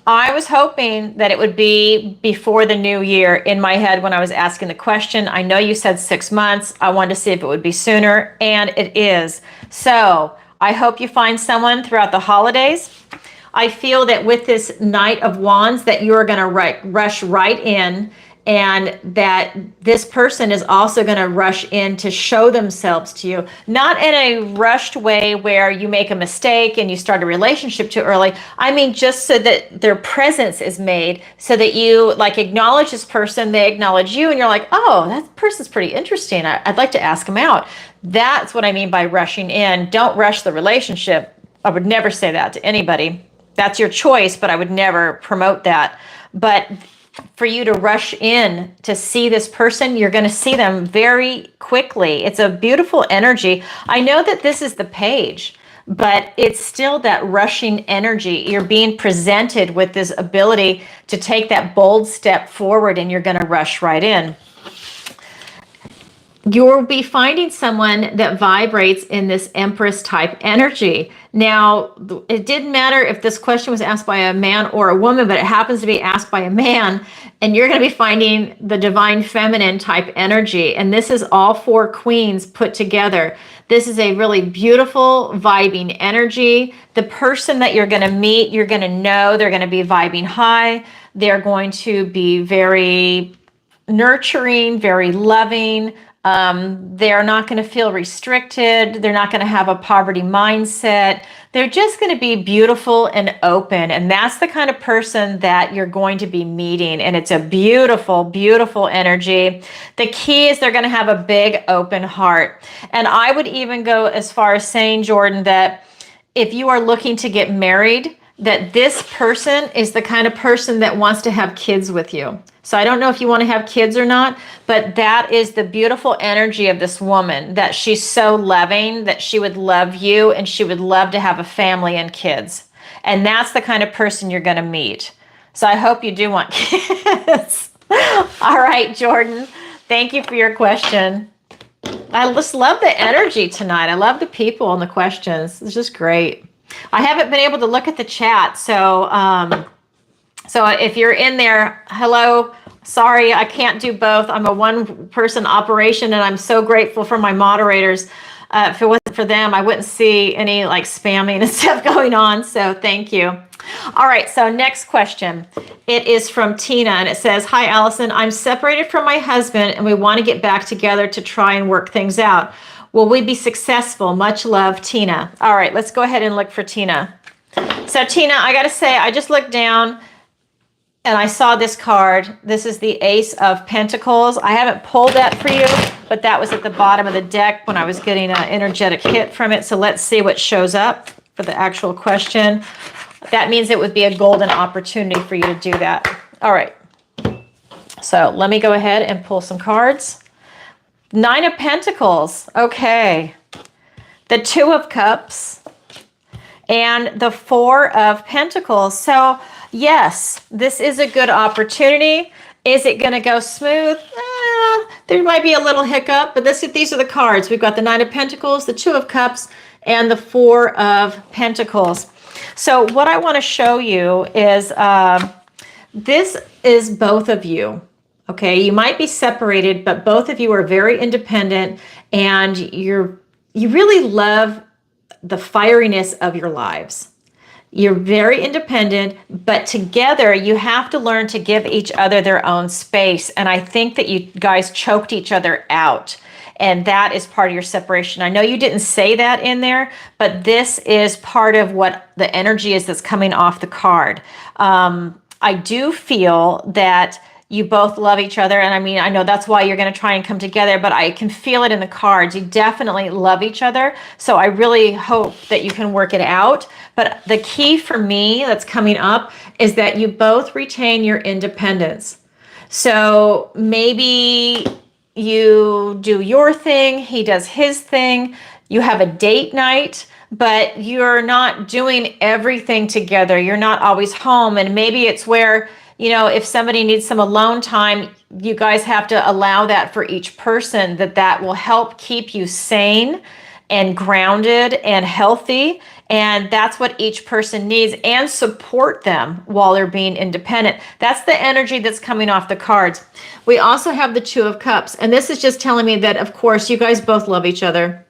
I was hoping that it would be before the new year. In my head when I was asking the question, I know you said 6 months. I wanted to see if it would be sooner, and it is. So I hope you find someone throughout the holidays. I feel that with this Knight of Wands that you're going to rush right in, and that this person is also going to rush in to show themselves to you, not in a rushed way where you make a mistake and you start a relationship too early. I mean, just so that their presence is made, so that you like acknowledge this person, they acknowledge you, and you're like, oh, that person's pretty interesting. I'd like to ask him out. That's what I mean by rushing in. Don't rush the relationship. I would never say that to anybody. That's your choice, but I would never promote that. But for you to rush in to see this person, you're going to see them very quickly. It's a beautiful energy. I know that this is the page, but it's still that rushing energy. You're being presented with this ability to take that bold step forward, and you're going to rush right in. You'll be finding someone that vibrates in this Empress type energy. Now, it didn't matter if this question was asked by a man or a woman, but it happens to be asked by a man, and you're going to be finding the divine feminine type energy. And this is all four queens put together. This is a really beautiful, vibing energy. The person that you're going to meet, you're going to know they're going to be vibing high. They're going to be very nurturing, very loving. They're not going to feel restricted. They're not going to have a poverty mindset. They're just going to be beautiful and open. And that's the kind of person that you're going to be meeting. And it's a beautiful, beautiful energy. The key is they're going to have a big open heart. And I would even go as far as saying, Jordan, that if you are looking to get married, that this person is the kind of person that wants to have kids with you. So I don't know if you want to have kids or not, but that is the beautiful energy of this woman, that she's so loving, that she would love you and she would love to have a family and kids. And that's the kind of person you're going to meet. So I hope you do want kids. All right, Jordan, thank you for your question. I just love the energy tonight. I love the people and the questions. It's just great. I haven't been able to look at the chat, so if you're in there, hello. Sorry, I can't do both. I'm a one-person operation, and I'm so grateful for my moderators. If it wasn't for them, I wouldn't see any like spamming and stuff going on. So thank you. All right. So next question. It is from Tina, and it says, "Hi, Alison. I'm separated from my husband, and we want to get back together to try and work things out. Will we be successful? Much love, Tina." All right, let's go ahead and look for Tina. So Tina, I got to say, I just looked down and I saw this card. This is the Ace of Pentacles. I haven't pulled that for you, but that was at the bottom of the deck when I was getting an energetic hit from it. So let's see what shows up for the actual question. That means it would be a golden opportunity for you to do that. All right. So let me go ahead and pull some cards. Nine of Pentacles. Okay. The Two of Cups and the Four of Pentacles. So yes, this is a good opportunity. Is it going to go smooth? There might be a little hiccup, but these are the cards. We've got the Nine of Pentacles, the Two of Cups, and the Four of Pentacles. So what I want to show you is this is both of you. Okay, you might be separated, but both of you are very independent, and you really love the fieriness of your lives. You're very independent, but together you have to learn to give each other their own space. And I think that you guys choked each other out, and that is part of your separation. I know you didn't say that in there, but this is part of what the energy is that's coming off the card. I do feel that you both love each other. And I mean, I know that's why you're going to try and come together, but I can feel it in the cards. You definitely love each other. So I really hope that you can work it out. But the key for me that's coming up is that you both retain your independence. So maybe you do your thing, he does his thing, you have a date night, but you're not doing everything together. You're not always home. And maybe it's where, you know, if somebody needs some alone time, you guys have to allow that for each person, that will help keep you sane and grounded and healthy. And that's what each person needs, and support them while they're being independent. That's the energy that's coming off the cards. We also have the Two of Cups. And this is just telling me that, of course, you guys both love each other,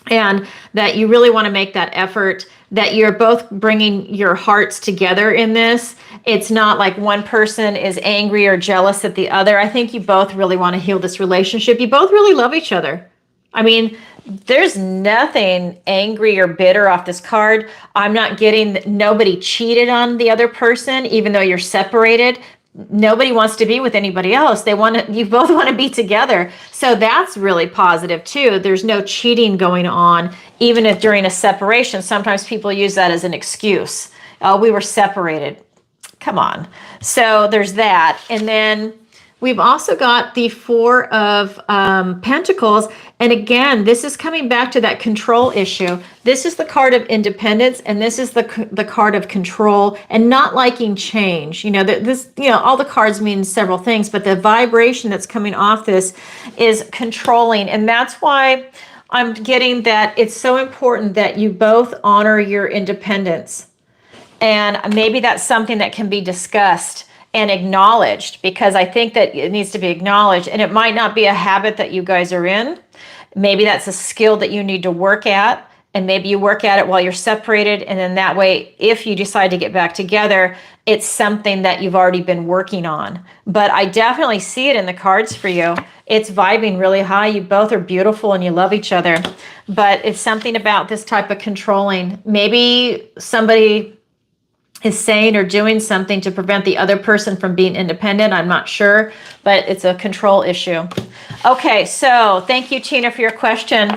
and that you really want to make that effort that you're both bringing your hearts together in this. It's not like one person is angry or jealous at the other. I think you both really want to heal this relationship. You both really love each other. I mean, there's nothing angry or bitter off this card. I'm not getting that nobody cheated on the other person, even though you're separated. Nobody wants to be with anybody else. You both want to be together. So that's really positive too. There's no cheating going on, even if during a separation. Sometimes people use that as an excuse. Oh, we were separated. Come on. So there's that. And then we've also got the Four of Pentacles. And again, this is coming back to that control issue. This is the card of independence, and this is the card of control and not liking change. All the cards mean several things, but the vibration that's coming off this is controlling. And that's why I'm getting that it's so important that you both honor your independence. And maybe that's something that can be discussed and acknowledged, because I think that it needs to be acknowledged. And it might not be a habit that you guys are in. Maybe that's a skill that you need to work at, and maybe you work at it while you're separated. And then that way, if you decide to get back together, it's something that you've already been working on. But I definitely see it in the cards for you. It's vibing really high. You both are beautiful and you love each other. But it's something about this type of controlling. Maybe somebody is saying or doing something to prevent the other person from being independent. I'm not sure, but it's a control issue. Okay, so thank you, Tina, for your question.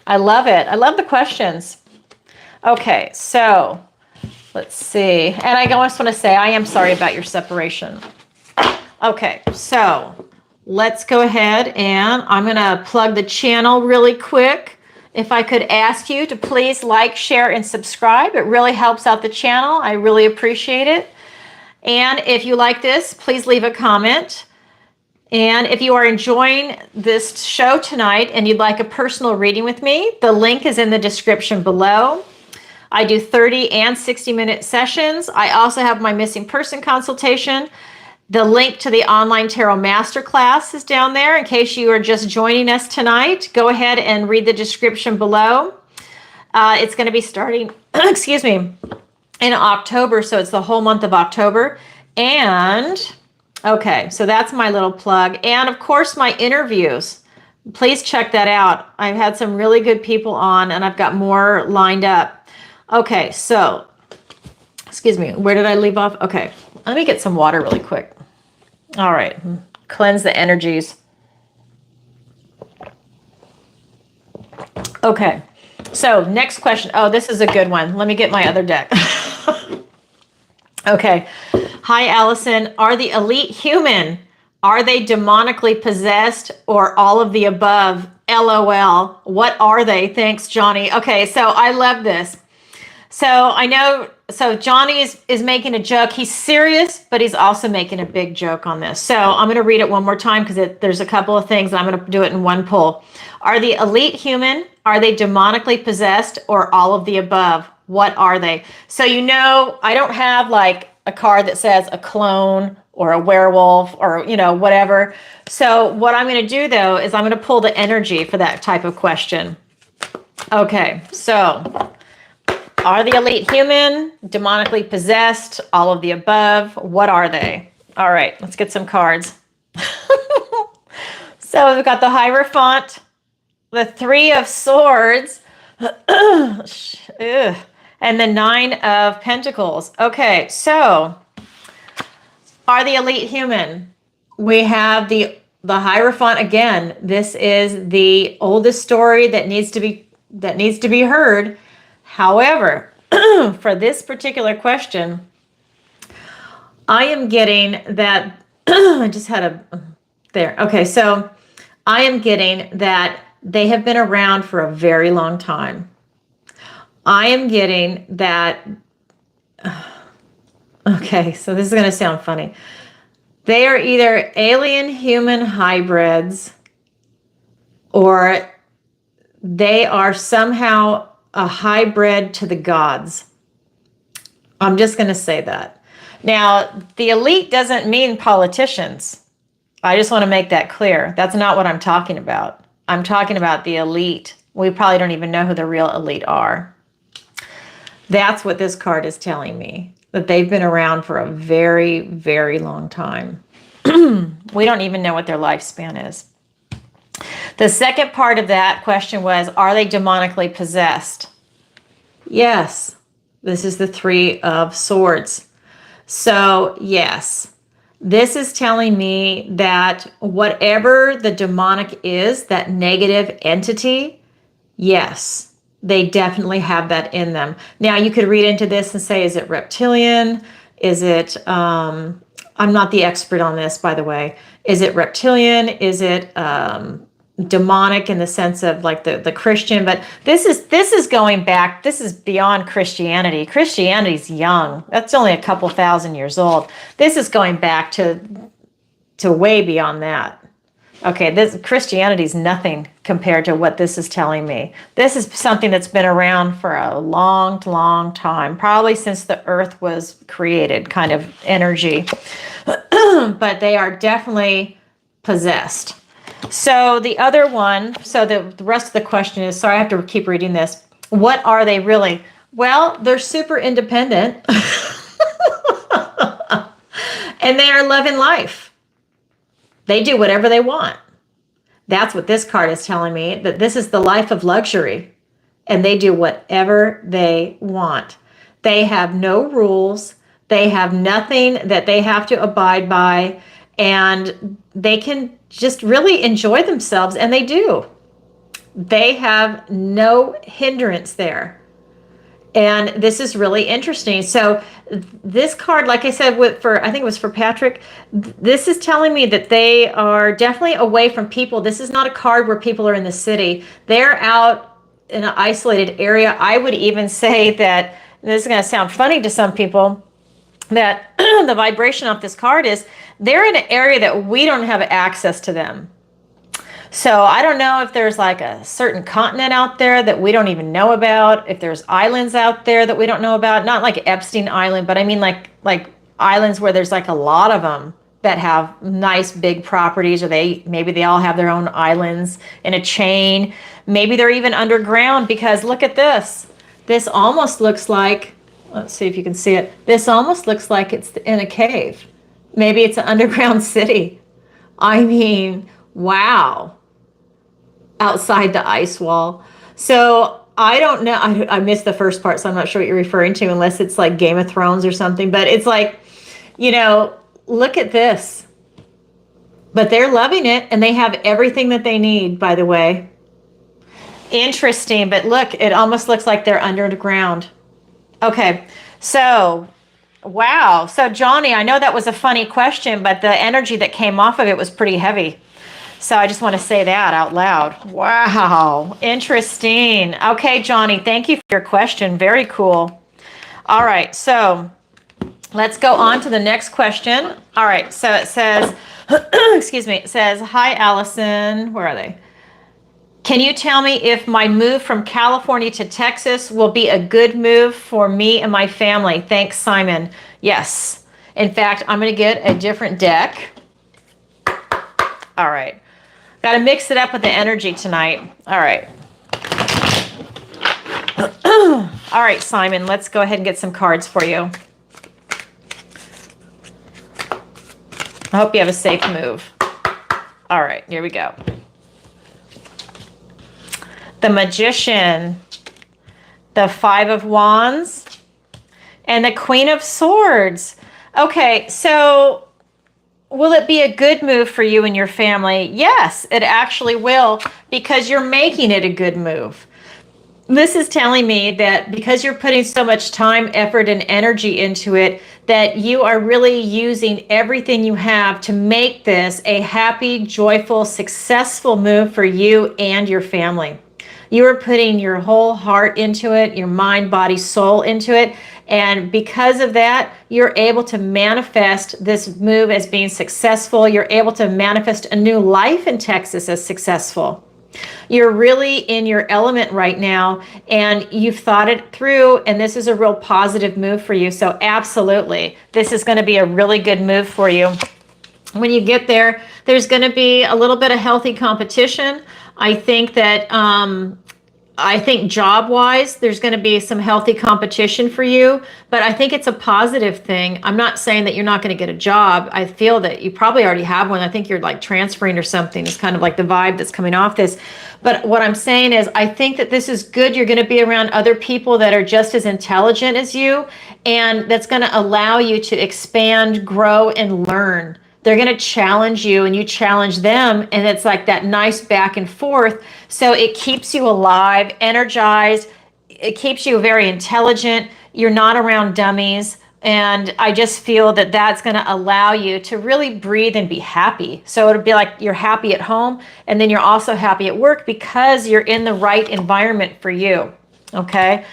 I love it. I love the questions. Okay, so let's see. And I just want to say, I am sorry about your separation. Okay, so let's go ahead and I'm going to plug the channel really quick. If I could ask you to please like, share, and subscribe. It really helps out the channel. I really appreciate it. And if you like this, please leave a comment. And if you are enjoying this show tonight and you'd like a personal reading with me, the link is in the description below. I do 30 and 60-minute sessions. I also have my missing person consultation. The link to the online tarot masterclass is down there in case you are just joining us tonight. Go ahead and read the description below. It's going to be starting, excuse me, in October. So it's the whole month of October. And okay, so that's my little plug. And of course, my interviews. Please check that out. I've had some really good people on and I've got more lined up. Okay, so, excuse me, where did I leave off? Okay, let me get some water really quick. All right, cleanse the energies. Okay, so next question. Oh, this is a good one. Let me get my other deck. Okay, hi, Allison. Are the elite human? Are they demonically possessed or all of the above? LOL. What are they? Thanks, Johnny. Okay, so I love this. So I know, so Johnny is making a joke. He's serious, but he's also making a big joke on this. So I'm going to read it one more time because there's a couple of things. I'm going to do it in one pull. Are the elite human? Are they demonically possessed or all of the above? What are they? So, I don't have like a card that says a clone or a werewolf or, whatever. So what I'm going to do though, is I'm going to pull the energy for that type of question. Okay. So are the elite human, demonically possessed, all of the above? What are they? All right, let's get some cards. So we've got the Hierophant, the Three of Swords, and the Nine of Pentacles. Okay, so are the elite human? We have the Hierophant again. This is the oldest story that needs to be heard. However, for this particular question, I am getting that I just had there. Okay, so I am getting that they have been around for a very long time. I am getting that, okay, so this is going to sound funny. They are either alien human hybrids or they are somehow a hybrid to the gods. I'm just going to say that. Now, the elite doesn't mean politicians. I just want to make that clear. That's not what I'm talking about. I'm talking about the elite. We probably don't even know who the real elite are. That's what this card is telling me, that they've been around for a very, very long time. We don't even know what their lifespan is. The second part of that question was, are they demonically possessed? Yes. This is the Three of Swords. So, yes. This is telling me that whatever the demonic is, that negative entity, yes, they definitely have that in them. Now, you could read into this and say, is it reptilian? Is it, I'm not the expert on this, by the way. Is it reptilian? Is it demonic in the sense of like the Christian? But this is going back, this is beyond Christianity. Christianity's young. That's only a couple thousand years old. This is going back to way beyond that. Okay, this Christianity's nothing compared to what this is telling me. This is something that's been around for a long, long time, probably since the earth was created, kind of energy. But they are definitely possessed. So the other one, so the rest of the question is, sorry, I have to keep reading this. What are they really? Well, they're super independent. And they are loving life. They do whatever they want. That's what this card is telling me, that this is the life of luxury. And they do whatever they want. They have no rules. They have nothing that they have to abide by. And they can just really enjoy themselves, and they do. They have no hindrance there. And this is really interesting. So this card, like I said, I think it was for Patrick, this is telling me that they are definitely away from people. This is not a card where people are in the city. They're out in an isolated area. I would even say that, this is going to sound funny to some people, that the vibration off this card is they're in an area that we don't have access to them. So I don't know if there's like a certain continent out there that we don't even know about, if there's islands out there that we don't know about, not like Epstein Island, but I mean like islands where there's like a lot of them that have nice big properties, or maybe they all have their own islands in a chain. Maybe they're even underground, because look at this. This almost looks like, let's see if you can see it. This almost looks like it's in a cave. Maybe it's an underground city. I mean, wow. Outside the ice wall. So I don't know. I missed the first part, so I'm not sure what you're referring to, unless it's like Game of Thrones or something. But it's like, look at this. But they're loving it, and they have everything that they need, by the way. Interesting, but look, it almost looks like they're underground. Okay, so, wow. So Johnny, I know that was a funny question, but the energy that came off of it was pretty heavy. So I just want to say that out loud. Wow, interesting. Okay, Johnny, thank you for your question. Very cool. All right, so let's go on to the next question. All right, so it says, excuse me, it says, hi, Allison. Where are they? Can you tell me if my move from California to Texas will be a good move for me and my family? Thanks, Simon. Yes. In fact, I'm going to get a different deck. All right. Got to mix it up with the energy tonight. All right. All right, Simon, let's go ahead and get some cards for you. I hope you have a safe move. All right, here we go. The Magician, the Five of Wands, and the Queen of Swords. Okay, so will it be a good move for you and your family? Yes, it actually will, because you're making it a good move. This is telling me that because you're putting so much time, effort, and energy into it, that you are really using everything you have to make this a happy, joyful, successful move for you and your family. You are putting your whole heart into it, your mind, body, soul into it. And because of that, you're able to manifest this move as being successful. You're able to manifest a new life in Texas as successful. You're really in your element right now, and you've thought it through, and this is a real positive move for you. So absolutely, this is going to be a really good move for you. When you get there, there's going to be a little bit of healthy competition. I think that I think job-wise, there's going to be some healthy competition for you, but I think it's a positive thing. I'm not saying that you're not going to get a job. I feel that you probably already have one. I think you're like transferring or something. It's kind of like the vibe that's coming off this. But what I'm saying is I think that this is good. You're going to be around other people that are just as intelligent as you, and that's going to allow you to expand, grow, and learn. They're going to challenge you and you challenge them. And it's like that nice back and forth. So it keeps you alive, energized. It keeps you very intelligent. You're not around dummies. And I just feel that that's going to allow you to really breathe and be happy. So it'll be like you're happy at home and then you're also happy at work because you're in the right environment for you. Okay.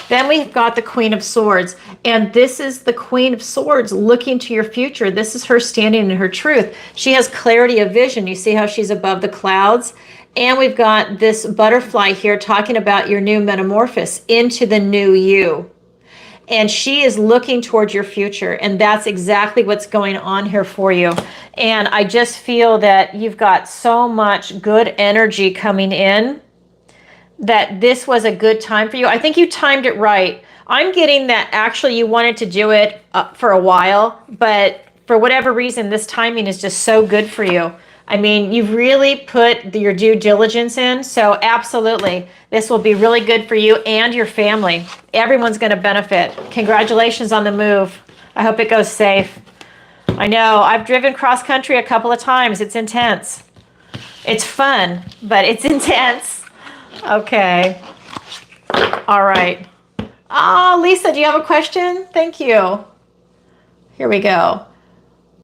Then we've got the Queen of Swords, and this is the Queen of Swords looking to your future. This is her standing in her truth. She has clarity of vision. You see how she's above the clouds? And we've got this butterfly here talking about your new metamorphosis into the new you. And she is looking towards your future, and that's exactly what's going on here for you. And I just feel that you've got so much good energy coming in, that this was a good time for you. I think you timed it right. I'm getting that actually you wanted to do it for a while, but for whatever reason, this timing is just so good for you. I mean, you've really put your due diligence in. So absolutely, this will be really good for you and your family. Everyone's going to benefit. Congratulations on the move. I hope it goes safe. I know I've driven cross country a couple of times. It's intense. It's fun, but it's intense. Okay. All right. Oh, Lisa, do you have a question? Thank you. Here we go.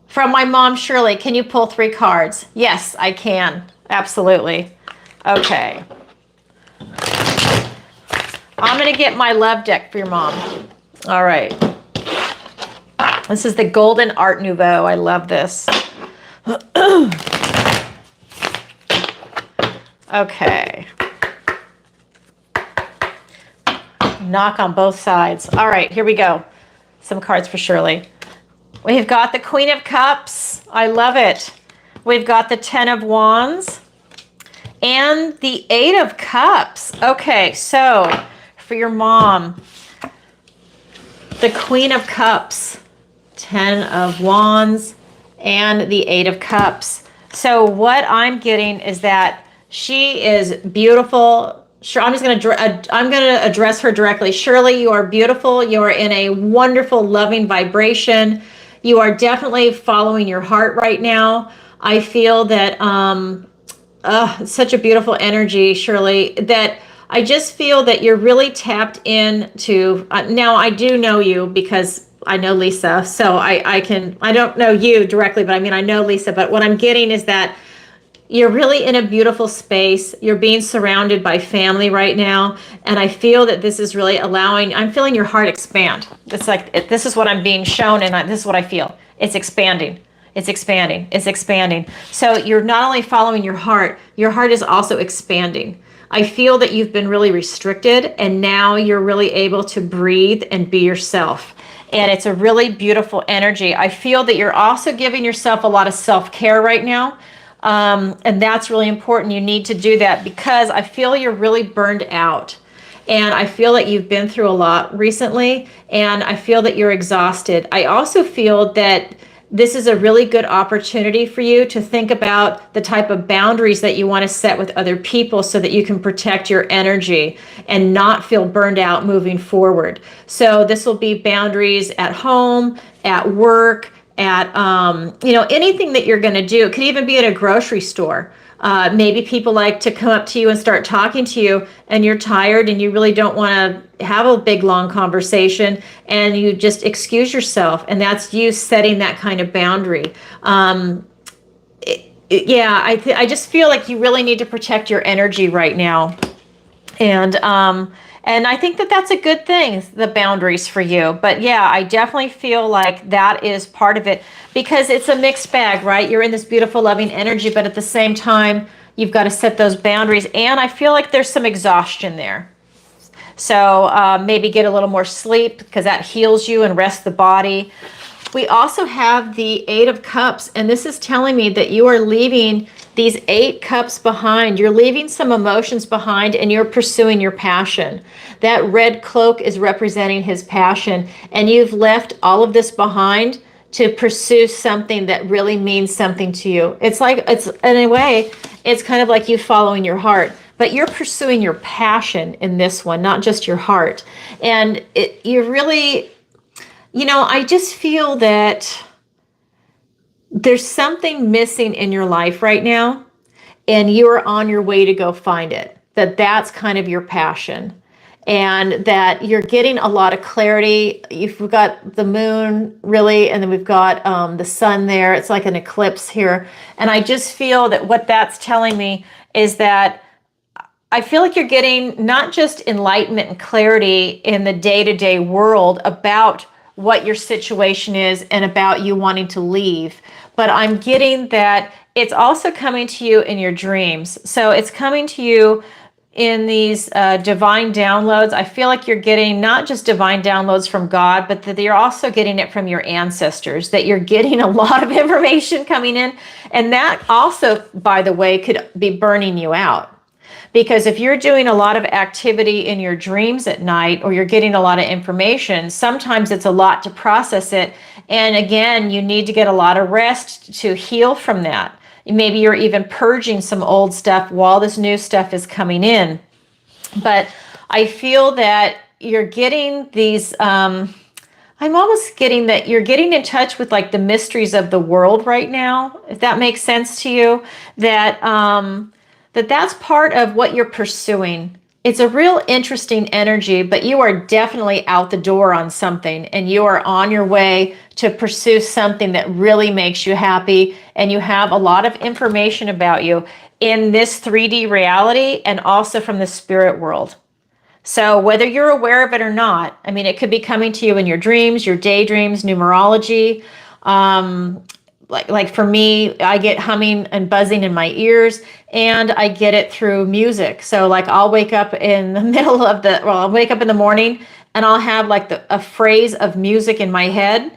From my mom, Shirley, can you pull 3 cards? Yes, I can. Absolutely. Okay. I'm going to get my love deck for your mom. All right. This is the Golden Art Nouveau. I love this. Okay. Knock on both sides. All right, here we go. Some cards for Shirley. We've got the Queen of Cups. I love it. We've got the 10 of Wands and the 8 of Cups. Okay, so for your mom, the Queen of Cups, 10 of Wands, and the 8 of Cups. So what I'm getting is that she is beautiful. Sure, I'm going to address her directly. Shirley, you are beautiful. You are in a wonderful, loving vibration. You are definitely following your heart right now. I feel that such a beautiful energy, Shirley, that I just feel that you're really tapped into. Now, I do know you because I know Lisa, so I don't know you directly, but I mean, I know Lisa. But what I'm getting is that you're really in a beautiful space. You're being surrounded by family right now. And I feel that this is really I'm feeling your heart expand. It's like, this is what I'm being shown, and this is what I feel. It's expanding. It's expanding. It's expanding. So you're not only following your heart is also expanding. I feel that you've been really restricted, and now you're really able to breathe and be yourself. And it's a really beautiful energy. I feel that you're also giving yourself a lot of self-care right now. And that's really important. You need to do that because I feel you're really burned out. And I feel that you've been through a lot recently, and I feel that you're exhausted. I also feel that this is a really good opportunity for you to think about the type of boundaries that you want to set with other people so that you can protect your energy and not feel burned out moving forward. So this will be boundaries at home, at work, at anything that you're going to do. It could even be at a grocery store. Maybe people like to come up to you and start talking to you, and you're tired and you really don't want to have a big long conversation, and you just excuse yourself, and that's you setting that kind of boundary. I just feel like you really need to protect your energy right now. And I think that that's a good thing, the boundaries for you. But yeah, I definitely feel like that is part of it because it's a mixed bag, right? You're in this beautiful, loving energy, but at the same time, you've got to set those boundaries. And I feel like there's some exhaustion there. So maybe get a little more sleep because that heals you and rests the body. We also have the 8 of Cups, and this is telling me that you are leaving These 8 cups behind, you're leaving some emotions behind and you're pursuing your passion. That red cloak is representing his passion, and you've left all of this behind to pursue something that really means something to you. It's like, it's in a way, it's kind of like you following your heart, but you're pursuing your passion in this one, not just your heart. And you really, I just feel that there's something missing in your life right now, and you are on your way to go find it. That's kind of your passion, and that you're getting a lot of clarity. You've got the moon, really, and then we've got the sun there. It's like an eclipse here. And I just feel that what that's telling me is that I feel like you're getting not just enlightenment and clarity in the day-to-day world about what your situation is and about you wanting to leave, but I'm getting that it's also coming to you in your dreams. So it's coming to you in these divine downloads. I feel like you're getting not just divine downloads from God, but that you're also getting it from your ancestors, that you're getting a lot of information coming in. And that also, by the way, could be burning you out. Because if you're doing a lot of activity in your dreams at night, or you're getting a lot of information, sometimes it's a lot to process it. And again, you need to get a lot of rest to heal from that. Maybe you're even purging some old stuff while this new stuff is coming in. But I feel that you're getting these, I'm almost getting that you're getting in touch with like the mysteries of the world right now, if that makes sense to you, that that's part of what you're pursuing. It's a real interesting energy, but you are definitely out the door on something, and you are on your way to pursue something that really makes you happy, and you have a lot of information about you in this 3D reality and also from the spirit world. So whether you're aware of it or not, I mean, it could be coming to you in your dreams, your daydreams, numerology. Like for me, I get humming and buzzing in my ears, and I get it through music. So like I'll wake up in the middle of I'll wake up in the morning and I'll have like a phrase of music in my head.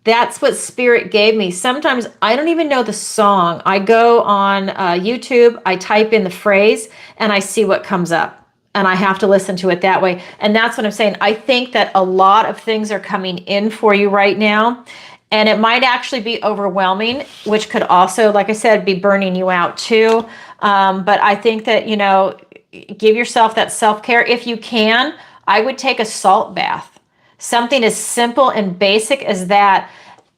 That's what spirit gave me. Sometimes I don't even know the song. I go on YouTube, I type in the phrase, and I see what comes up. And I have to listen to it that way. And that's what I'm saying. I think that a lot of things are coming in for you right now. And it might actually be overwhelming, which could also, like I said, be burning you out too. But I think that, give yourself that self-care. If you can, I would take a salt bath. Something as simple and basic as that.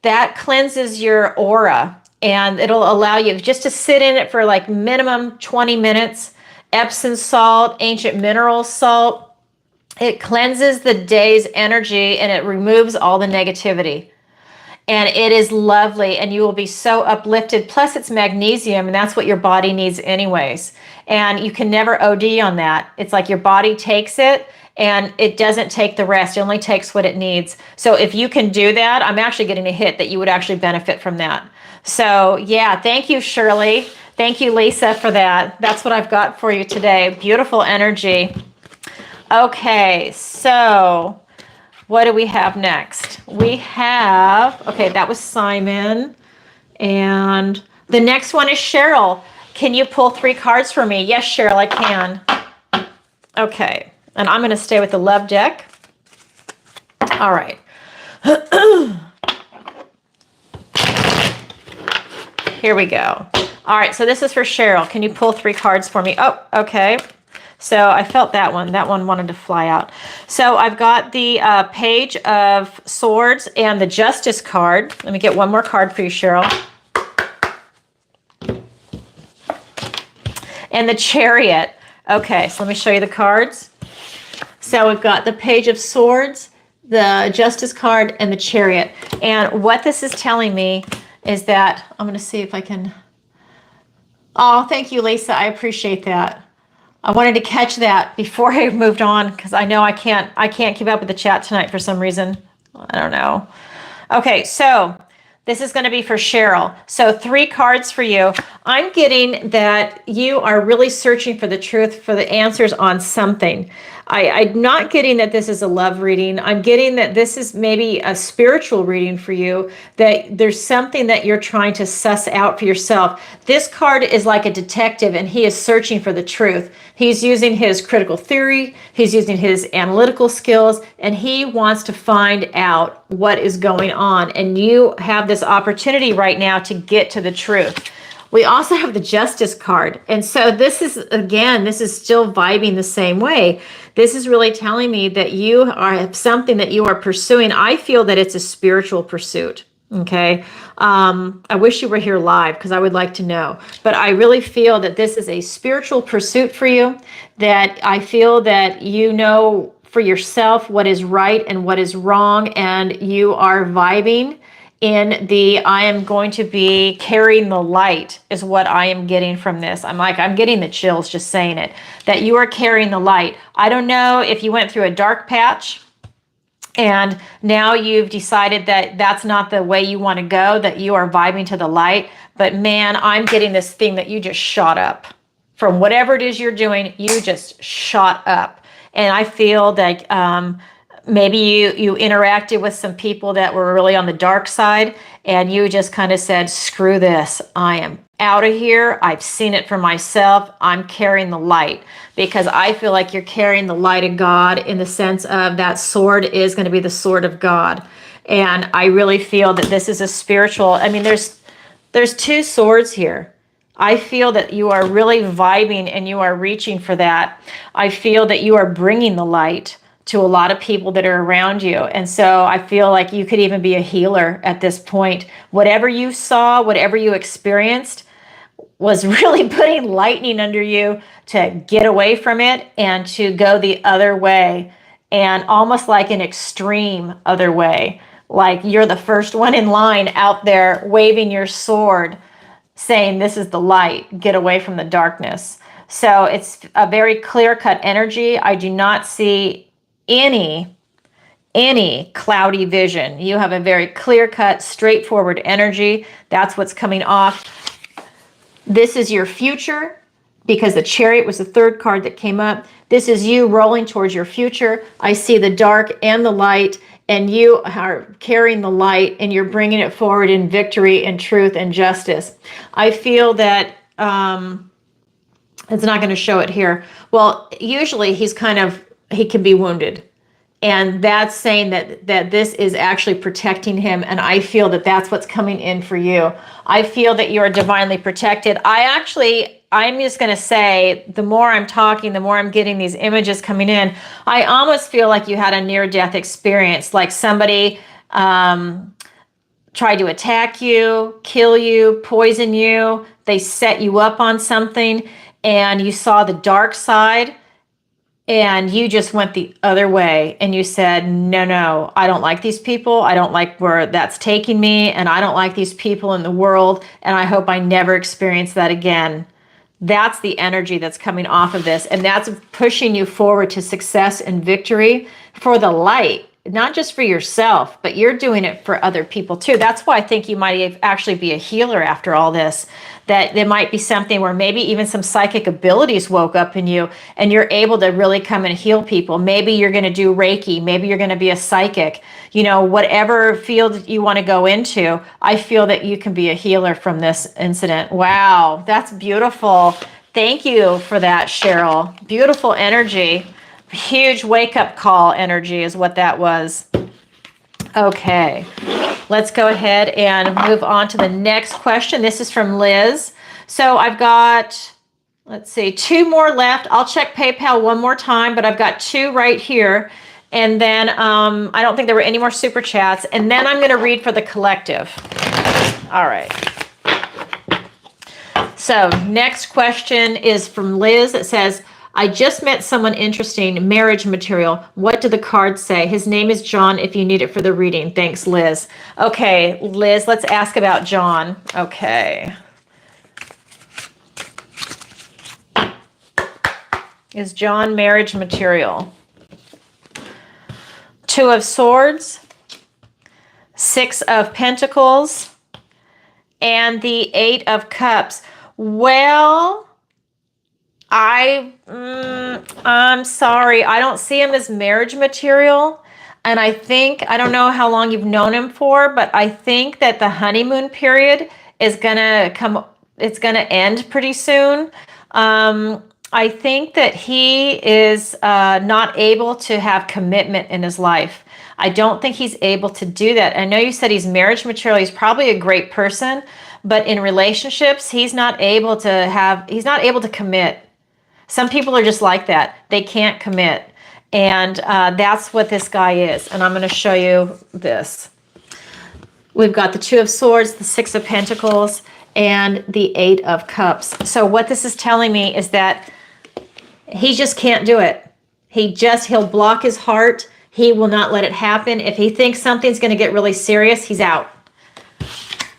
That cleanses your aura, and it'll allow you just to sit in it for like minimum 20 minutes. Epsom salt, ancient mineral salt. It cleanses the day's energy, and it removes all the negativity. And it is lovely, and you will be so uplifted. Plus it's magnesium, and that's what your body needs anyways. And you can never OD on that. It's like your body takes it and it doesn't take the rest. It only takes what it needs. So if you can do that, I'm actually getting a hit that you would actually benefit from that. So yeah, thank you, Shirley. Thank you, Lisa, for that. That's what I've got for you today. Beautiful energy. Okay, so what do we have next? We have, okay, that was Simon. And the next one is Cheryl. Can you pull 3 cards for me? Yes, Cheryl, I can. Okay, and I'm going to stay with the love deck. All right. Here we go. All right, so this is for Cheryl. Can you pull 3 cards for me? Oh, okay. So I felt that one. That one wanted to fly out. So I've got the Page of Swords and the Justice card. Let me get one more card for you, Cheryl. And the Chariot. Okay, so let me show you the cards. So we've got the Page of Swords, the Justice card, and the Chariot. And what this is telling me is that, I'm going to see if I can... Oh, thank you, Lisa. I appreciate that. I wanted to catch that before I moved on, because I know I can't keep up with the chat tonight for some reason. I don't know. Okay, so this is going to be for Cheryl. So 3 cards for you. I'm getting that you are really searching for the truth, for the answers on something. I'm not getting that this is a love reading. I'm getting that this is maybe a spiritual reading for you, that there's something that you're trying to suss out for yourself. This card is like a detective, and he is searching for the truth. He's using his critical theory, he's using his analytical skills, and he wants to find out what is going on. And you have this opportunity right now to get to the truth. We also have the Justice card. And so this is, again, this is still vibing the same way. This is really telling me that you have something that you are pursuing. I feel that it's a spiritual pursuit. Okay. I wish you were here live because I would like to know. But I really feel that this is a spiritual pursuit for you, that I feel that you know for yourself what is right and what is wrong, and you are vibing in the I am going to be carrying the light is what I am getting from this. I'm getting the chills just saying it, that you are carrying the light. I don't know if you went through a dark patch and now you've decided that that's not the way you want to go, that you are vibing to the light. But man, I'm getting this thing that you just shot up. From whatever it is you're doing, you just shot up. And I feel that maybe you interacted with some people that were really on the dark side, and you just kind of said, screw this, I am out of here. I've seen it for myself. I'm carrying the light, because I feel like you're carrying the light of God, in the sense of that sword is going to be the sword of God. And I really feel that this is a spiritual, I mean, there's two swords here. I feel that you are really vibing and you are reaching for that. I feel that you are bringing the light to a lot of people that are around you. And so I feel like you could even be a healer at this point. Whatever you saw, whatever you experienced was really putting lightning under you to get away from it and to go the other way, and almost like an extreme other way. Like you're the first one in line out there waving your sword, saying, this is the light, get away from the darkness. So it's a very clear-cut energy. I do not see any cloudy vision. You have a very clear-cut, straightforward energy. That's what's coming off. This is your future, because the Chariot was the third card that came up. This is you rolling towards your future. I see the dark and the light, and you are carrying the light, and you're bringing it forward in victory and truth and justice. I feel that it's not going to show it here. Well, usually he can be wounded. And that's saying that this is actually protecting him. And I feel that that's what's coming in for you. I feel that you are divinely protected. I'm just going to say, the more I'm talking, the more I'm getting these images coming in. I almost feel like you had a near-death experience, like somebody tried to attack you, kill you, poison you. They set you up on something, and you saw the dark side, and you just went the other way, and you said, no, I don't like these people. I don't like where that's taking me, and I don't like these people in the world, and I hope I never experience that again. That's the energy that's coming off of this, and that's pushing you forward to success and victory for the light, not just for yourself, but you're doing it for other people too. That's why I think you might actually be a healer after all this, that there might be something where maybe even some psychic abilities woke up in you, and you're able to really come and heal people. Maybe you're going to do Reiki. Maybe you're going to be a psychic. You know, whatever field you want to go into, I feel that you can be a healer from this incident. Wow, that's beautiful. Thank you for that, Cheryl. Beautiful energy. Huge wake-up call energy is what that was. Okay, let's go ahead and move on to the next question. This is from Liz. So I've got, let's see, 2 more left. I'll check PayPal one more time, but I've got 2 right here. And then I don't think there were any more super chats. And then I'm going to read for the collective. All right. So next question is from Liz. It says, I just met someone interesting, marriage material. What do the cards say? His name is John, if you need it for the reading. Thanks, Liz. Okay, Liz, let's ask about John. Okay. Is John marriage material? 2 of Swords, 6 of Pentacles, and the 8 of Cups. Well, I'm sorry. I don't see him as marriage material. And I don't know how long you've known him for, but I think that the honeymoon period is it's going to end pretty soon. I think that he is not able to have commitment in his life. I don't think he's able to do that. I know you said he's marriage material. He's probably a great person, but in relationships, he's not able to commit. Some people are just like that. They can't commit. And that's what this guy is. And I'm going to show you this. We've got the Two of Swords, the Six of Pentacles, and the Eight of Cups. So what this is telling me is that he just can't do it. He'll block his heart. He will not let it happen. If he thinks something's going to get really serious, he's out.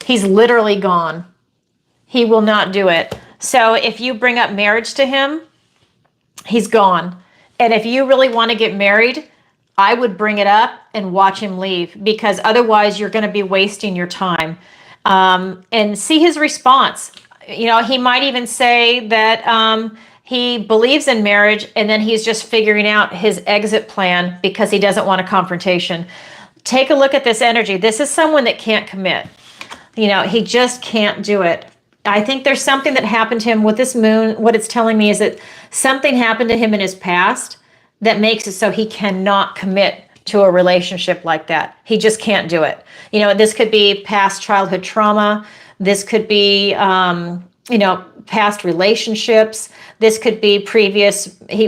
He's literally gone. He will not do it. So if you bring up marriage to him, he's gone. And if you really want to get married, I would bring it up and watch him leave, because otherwise you're going to be wasting your time. And see his response. You know, he might even say that he believes in marriage, and then he's just figuring out his exit plan because he doesn't want a confrontation. Take a look at this energy. This is someone that can't commit. You know, he just can't do it. I think there's something that happened to him with this moon. What it's telling me is that something happened to him in his past that makes it so he cannot commit to a relationship like that. He just can't do it. You know, this could be past childhood trauma. This could be, past relationships. This could be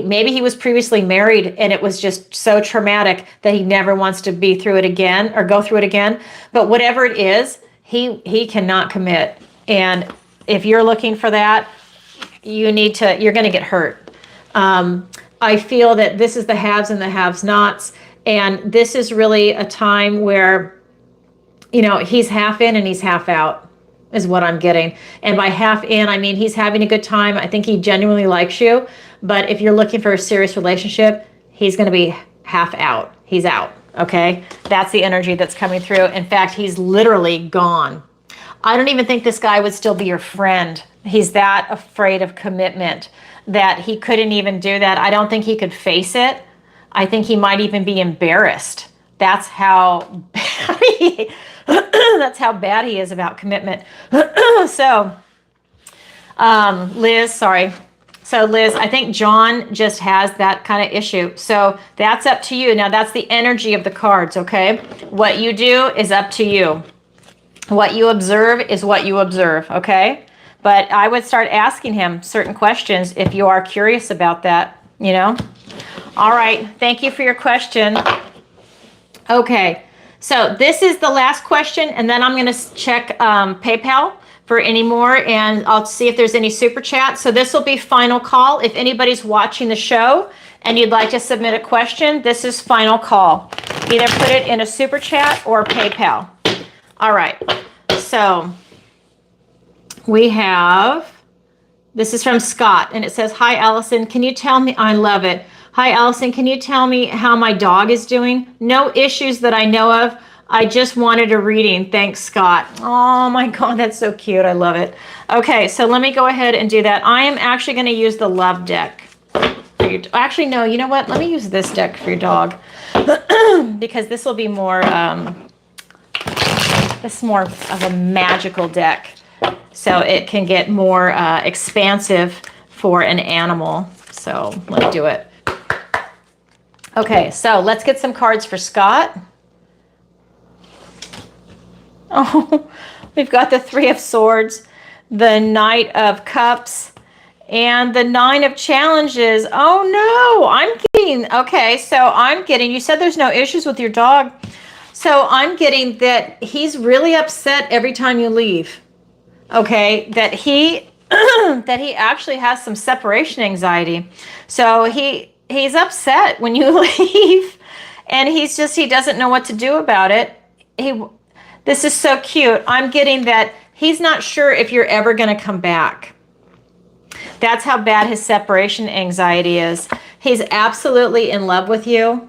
maybe he was previously married and it was just so traumatic that he never wants to be through it again or go through it again. But whatever it is, he cannot commit. And if you're looking for that, you're going to get hurt. I feel that this is the haves and the have-nots. And this is really a time where, you know, he's half in and he's half out is what I'm getting. And by half in, I mean, he's having a good time. I think he genuinely likes you. But if you're looking for a serious relationship, he's going to be half out. He's out. Okay. That's the energy that's coming through. In fact, he's literally gone. I don't even think this guy would still be your friend. He's that afraid of commitment that he couldn't even do that. I don't think he could face it. I think he might even be embarrassed. That's how bad he is about commitment. So, Liz, sorry. So Liz, I think John just has that kind of issue. So that's up to you. Now that's the energy of the cards, okay? What you do is up to you. What you observe is what you observe, okay? But I would start asking him certain questions if you are curious about that, you know? All right, thank you for your question. Okay, so this is the last question, and then I'm gonna check PayPal for any more, and I'll see if there's any super chat. So this will be final call. If anybody's watching the show and you'd like to submit a question, this is final call. Either put it in a super chat or PayPal. All right, so we have, this is from Scott, and it says, "Hi, Allison, can you tell me," I love it. "Hi, Allison, can you tell me how my dog is doing? No issues that I know of. I just wanted a reading. Thanks, Scott." Oh my God, that's so cute. I love it. Okay, so let me go ahead and do that. I am actually going to use the love deck. Actually, no, you know what? Let me use this deck for your dog because this will be more, this is more of a magical deck. So it can get more expansive for an animal. So let me do it. Okay, so let's get some cards for Scott. Oh, we've got the Three of Swords, the Knight of Cups, and the Nine of Challenges. Oh no, I'm getting, okay, so I'm getting, you said there's no issues with your dog. So I'm getting that he's really upset every time you leave. Okay, that he that he actually has some separation anxiety. So he's upset when you leave, and he doesn't know what to do about it. This is so cute. I'm getting that he's not sure if you're ever going to come back. That's how bad his separation anxiety is. He's absolutely in love with you,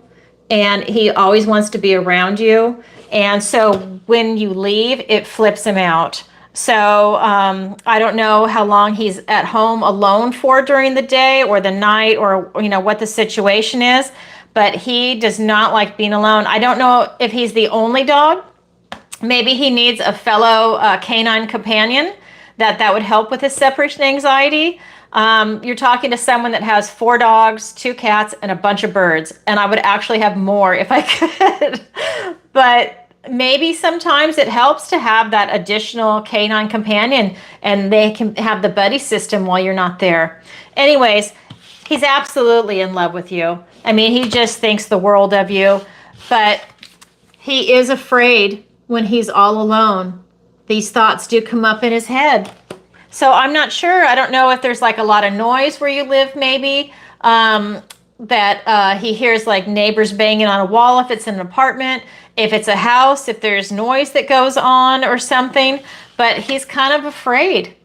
and he always wants to be around you. And so when you leave, it flips him out. So I don't know how long he's at home alone for during the day or the night, or what the situation is, but he does not like being alone. I don't know if he's the only dog. Maybe he needs a fellow canine companion that would help with his separation anxiety. You're talking to someone that has 4 dogs, 2 cats, and a bunch of birds. And I would actually have more if I could. But maybe sometimes it helps to have that additional canine companion, and they can have the buddy system while you're not there. Anyways, he's absolutely in love with you. I mean, he just thinks the world of you. But he is afraid when he's all alone. These thoughts do come up in his head. So I'm not sure. I don't know if there's like a lot of noise where you live, maybe, that he hears like neighbors banging on a wall if it's in an apartment, if it's a house, if there's noise that goes on or something. But he's kind of afraid.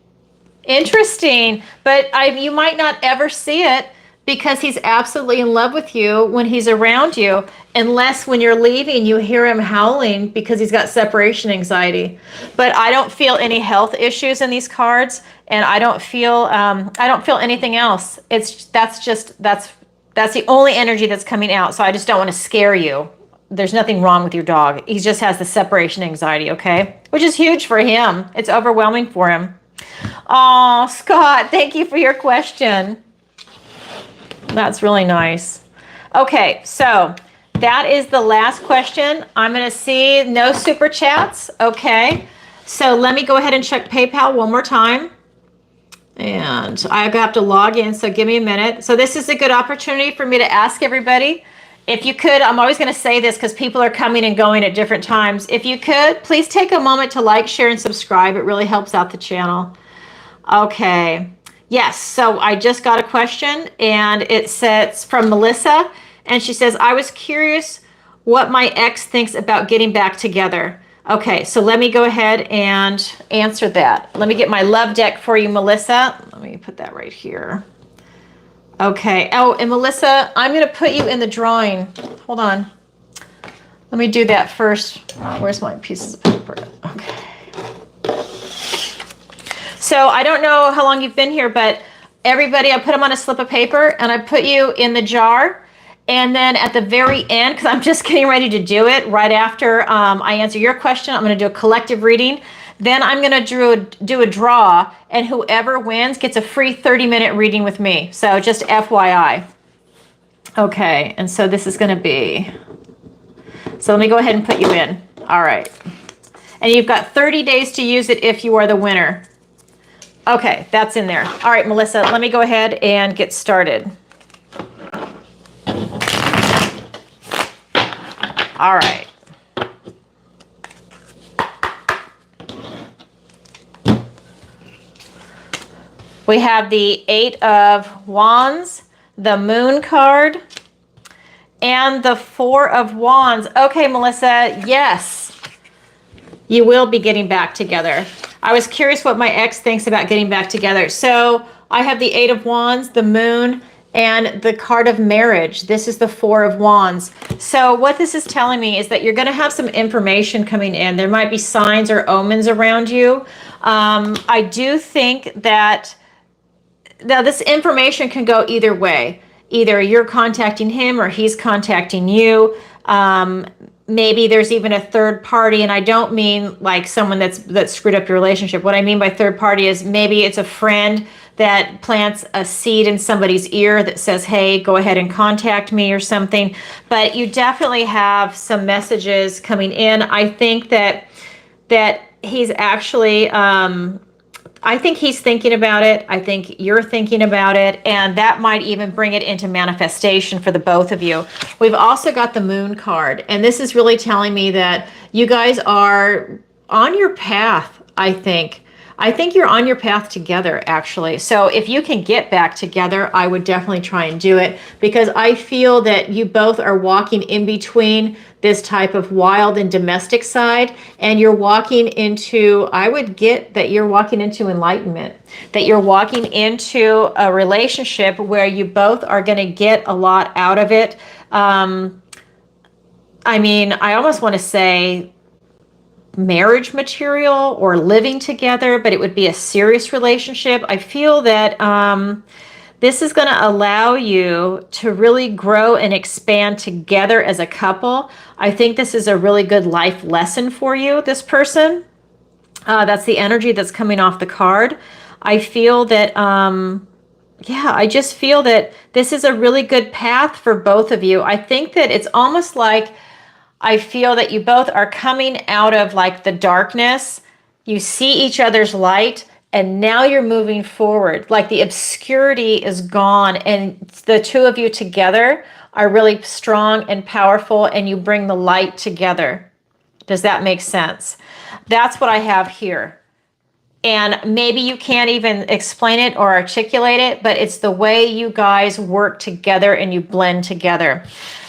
Interesting. But you might not ever see it, because he's absolutely in love with you when he's around you, unless when you're leaving you hear him howling because he's got separation anxiety. But I don't feel any health issues in these cards, and I don't feel anything else. That's the only energy that's coming out. So I just don't want to scare you. There's nothing wrong with your dog. He just has the separation anxiety, okay? Which is huge for him. It's overwhelming for him. Oh, Scott, thank you for your question. That's really nice. Okay, so that is the last question. I'm going to see no super chats. Okay, so let me go ahead and check PayPal one more time. And I have to log in, so give me a minute. So this is a good opportunity for me to ask everybody, if you could, I'm always going to say this because people are coming and going at different times. If you could, please take a moment to like, share, and subscribe. It really helps out the channel. Okay. Yes, so I just got a question, and it says from Melissa, and she says, I was curious what my ex thinks about getting back together. Okay, so let me go ahead and answer that. Let me get my love deck for you, Melissa. Let me put that right here. Okay. Oh, and Melissa, I'm going to put you in the drawing. Hold on. Let me do that first. Where's my pieces of paper? Okay. So I don't know how long you've been here, but everybody, I put them on a slip of paper, and I put you in the jar. And then at the very end, because I'm just getting ready to do it right after I answer your question, I'm going to do a collective reading. Then I'm going to do a draw, and whoever wins gets a free 30-minute reading with me. So just FYI. Okay, and so this is going to be, so let me go ahead and put you in. All right. And you've got 30 days to use it if you are the winner. Okay, that's in there. All right, Melissa, let me go ahead and get started. All right. We have the 8 of Wands, the Moon card, and the 4 of Wands. Okay, Melissa, yes, you will be getting back together. I was curious what my ex thinks about getting back together. So I have the 8 of Wands, the Moon, and the card of marriage. This is the 4 of Wands. So what this is telling me is that you're going to have some information coming in. There might be signs or omens around you. I do think that now this information can go either way. Either you're contacting him or he's contacting you. Maybe there's even a third party, and I don't mean like someone that's screwed up your relationship. What I mean by third party is maybe it's a friend that plants a seed in somebody's ear that says, hey, go ahead and contact me or something. But you definitely have some messages coming in. I think that he's actually, I think he's thinking about it. I think you're thinking about it, and that might even bring it into manifestation for the both of you. We've also got the Moon card, and this is really telling me that you guys are on your path, I think. I think you're on your path together, actually. So if you can get back together, I would definitely try and do it, because I feel that you both are walking in between this type of wild and domestic side, and you're walking into, I would get that you're walking into enlightenment, that you're walking into a relationship where you both are going to get a lot out of it. I mean, I almost want to say marriage material or living together, but it would be a serious relationship. I feel that this is going to allow you to really grow and expand together as a couple. I think this is a really good life lesson for you, this person. That's the energy that's coming off the card. I feel that, yeah, I just feel that this is a really good path for both of you. I think that it's almost like I feel that you both are coming out of like the darkness. You see each other's light, and now you're moving forward. Like the obscurity is gone, and the two of you together are really strong and powerful, and you bring the light together. Does that make sense? That's what I have here. And maybe you can't even explain it or articulate it, but it's the way you guys work together and you blend together.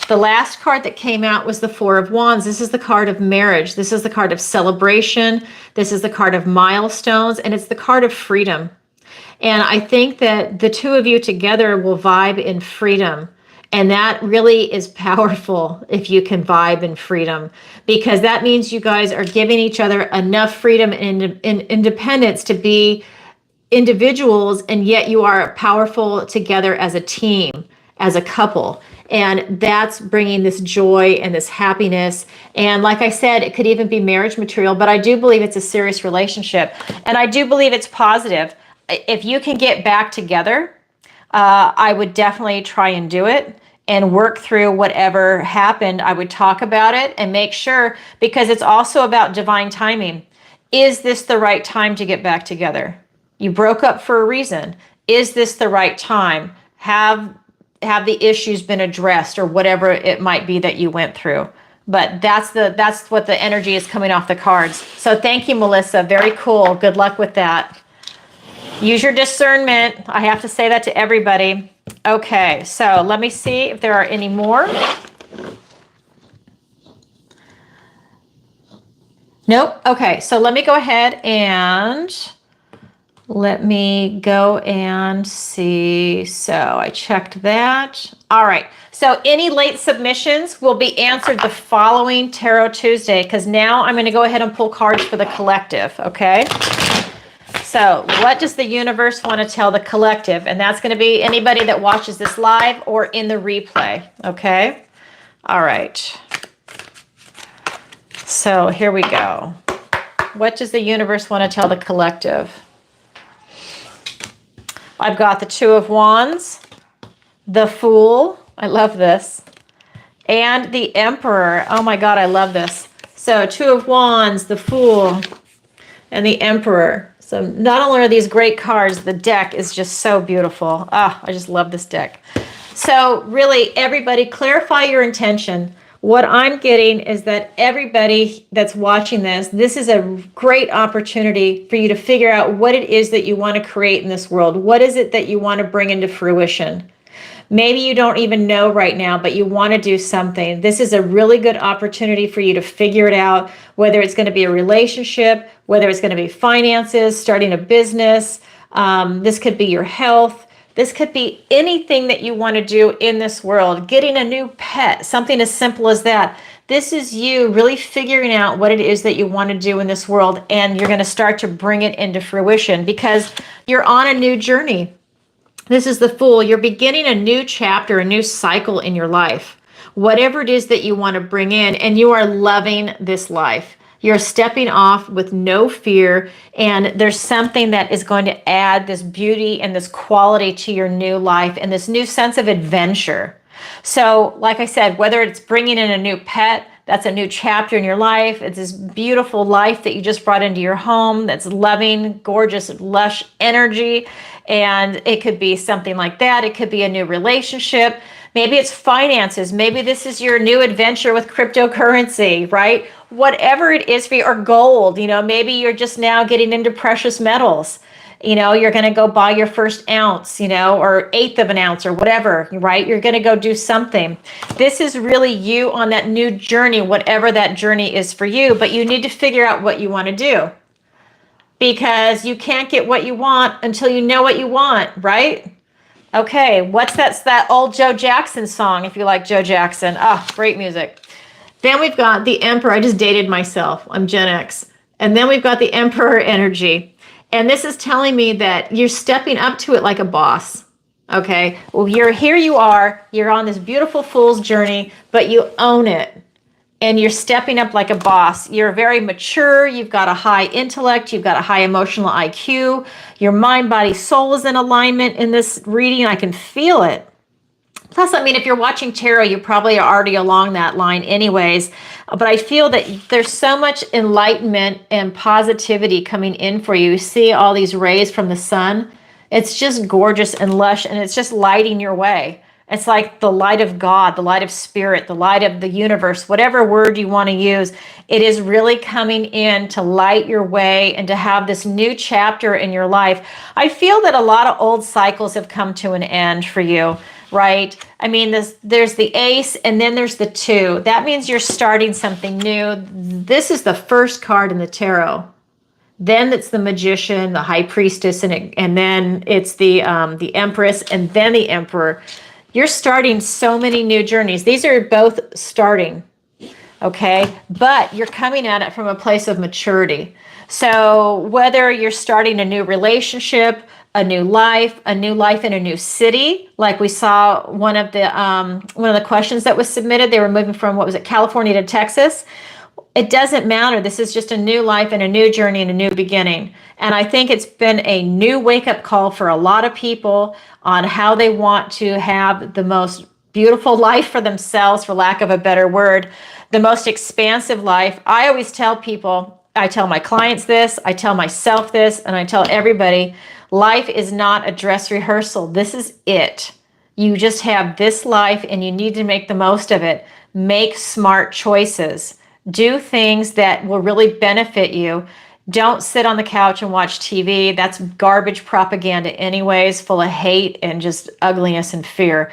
The last card that came out was the Four of Wands. This is the card of marriage. This is the card of celebration. This is the card of milestones, and it's the card of freedom. And I think that the two of you together will vibe in freedom. And that really is powerful if you can vibe in freedom, because that means you guys are giving each other enough freedom and independence to be individuals, and yet you are powerful together as a team, as a couple. And that's bringing this joy and this happiness. And like I said, it could even be marriage material, but I do believe it's a serious relationship. And I do believe it's positive. If you can get back together, I would definitely try and do it and work through whatever happened. I would talk about it and make sure, because it's also about divine timing. Is this the right time to get back together? You broke up for a reason. Is this the right time? Have the issues been addressed, or whatever it might be that you went through? But that's what the energy is coming off the cards. So thank you, Melissa. Very cool. Good luck with that. Use your discernment. I have to say that to everybody. Okay, so let me see if there are any more. Nope. Okay, so let me go ahead and see. So I checked that. All right. So any late submissions will be answered the following Tarot Tuesday, because now I'm going to go ahead and pull cards for the collective. Okay. So what does the universe want to tell the collective? And that's going to be anybody that watches this live or in the replay. Okay. All right. So here we go. What does the universe want to tell the collective? I've got the Two of Wands, the Fool. I love this. And the Emperor. Oh my God, I love this. So Two of Wands, the Fool, and the Emperor. So not only are these great cards, the deck is just so beautiful. Ah, I just love this deck. So really, everybody, clarify your intention. What I'm getting is that everybody that's watching this is a great opportunity for you to figure out what it is that you want to create in this world. What is it that you want to bring into fruition? Maybe you don't even know right now, but you want to do something. This is a really good opportunity for you to figure it out, whether it's going to be a relationship, whether it's going to be finances, starting a business. This could be your health. This could be anything that you want to do in this world. Getting a new pet, something as simple as that. This is you really figuring out what it is that you want to do in this world, and you're going to start to bring it into fruition because you're on a new journey. This is the Fool. You're beginning a new chapter, a new cycle in your life. Whatever it is that you want to bring in, and you are loving this life. You're stepping off with no fear, and there's something that is going to add this beauty and this quality to your new life and this new sense of adventure. So, like I said, whether it's bringing in a new pet, that's a new chapter in your life. It's this beautiful life that you just brought into your home that's loving, gorgeous, lush energy. And it could be something like that. It could be a new relationship. Maybe it's finances. Maybe this is your new adventure with cryptocurrency, right? Whatever it is for you, or gold, maybe you're just now getting into precious metals. You're going to go buy your first ounce, or eighth of an ounce or whatever, right? You're going to go do something. This is really you on that new journey, whatever that journey is for you, but you need to figure out what you want to do, because you can't get what you want until you know what you want, right? Okay, what's that old Joe Jackson song, if you like Joe Jackson? Oh, great music. Then we've got the Emperor. I just dated myself. I'm Gen X. And then we've got the Emperor energy. And this is telling me that you're stepping up to it like a boss. Okay. Well, here you are. You're on this beautiful fool's journey, but you own it. And you're stepping up like a boss. You're very mature. You've got a high intellect. You've got a high emotional IQ. Your mind, body, soul is in alignment in this reading. I can feel it. Plus, I mean, if you're watching tarot, you probably are already along that line anyways. But I feel that there's so much enlightenment and positivity coming in for you. You see all these rays from the sun. It's just gorgeous and lush, and it's just lighting your way. It's like the light of God, the light of spirit, the light of the universe, whatever word you want to use. It is really coming in to light your way and to have this new chapter in your life. I feel that a lot of old cycles have come to an end for you. Right? I mean, there's the ace and then there's the 2. That means you're starting something new. This is the first card in the tarot. Then it's the magician, the high priestess, and then it's the empress, and then the emperor. You're starting so many new journeys. These are both starting, okay? But you're coming at it from a place of maturity. So whether you're starting a new relationship, a new life in a new city, like we saw one of the questions that was submitted, they were moving from, what was it, California to Texas. It doesn't matter. This is just a new life and a new journey and a new beginning. And I think it's been a new wake-up call for a lot of people on how they want to have the most beautiful life for themselves, for lack of a better word, the most expansive life. I always tell people, I tell my clients this, I tell myself this, and I tell everybody, life is not a dress rehearsal. This is it. You just have this life and you need to make the most of it. Make smart choices. Do things that will really benefit you. Don't sit on the couch and watch TV. That's garbage propaganda anyways, full of hate and just ugliness and fear.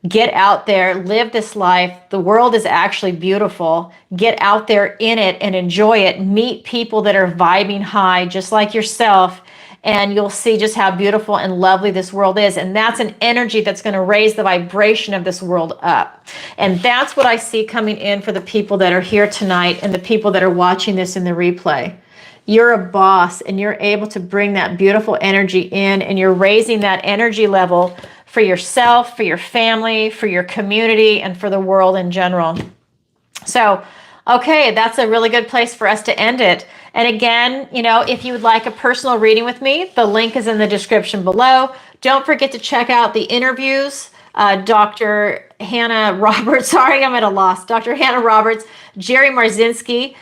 Get out there, live this life. The world is actually beautiful. Get out there in it and enjoy it. Meet people that are vibing high, just like yourself, and you'll see just how beautiful and lovely this world is. And that's an energy that's going to raise the vibration of this world up. And that's what I see coming in for the people that are here tonight and the people that are watching this in the replay. You're a boss and you're able to bring that beautiful energy in, and you're raising that energy level for yourself, for your family, for your community, and for the world in general. So, okay, that's a really good place for us to end it. And again, you know, if you would like a personal reading with me, the link is in the description below. Don't forget to check out the interviews. Dr. Hannah Roberts, sorry, I'm at a loss. Dr. Hannah Roberts, Jerry Marzinski.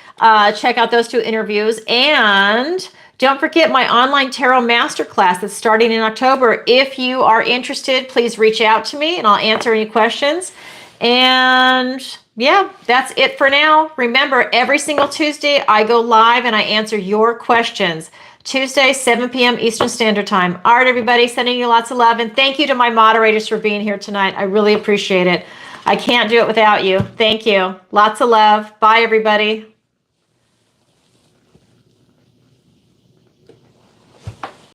Check out those 2 interviews. And don't forget my online tarot masterclass that's starting in October. If you are interested, please reach out to me and I'll answer any questions. And yeah, that's it for now. Remember, every single Tuesday I go live and I answer your questions. Tuesday, 7 p.m. Eastern Standard Time. All right, everybody, sending you lots of love. And thank you to my moderators for being here tonight. I really appreciate it. I can't do it without you. Thank you. Lots of love. Bye, everybody.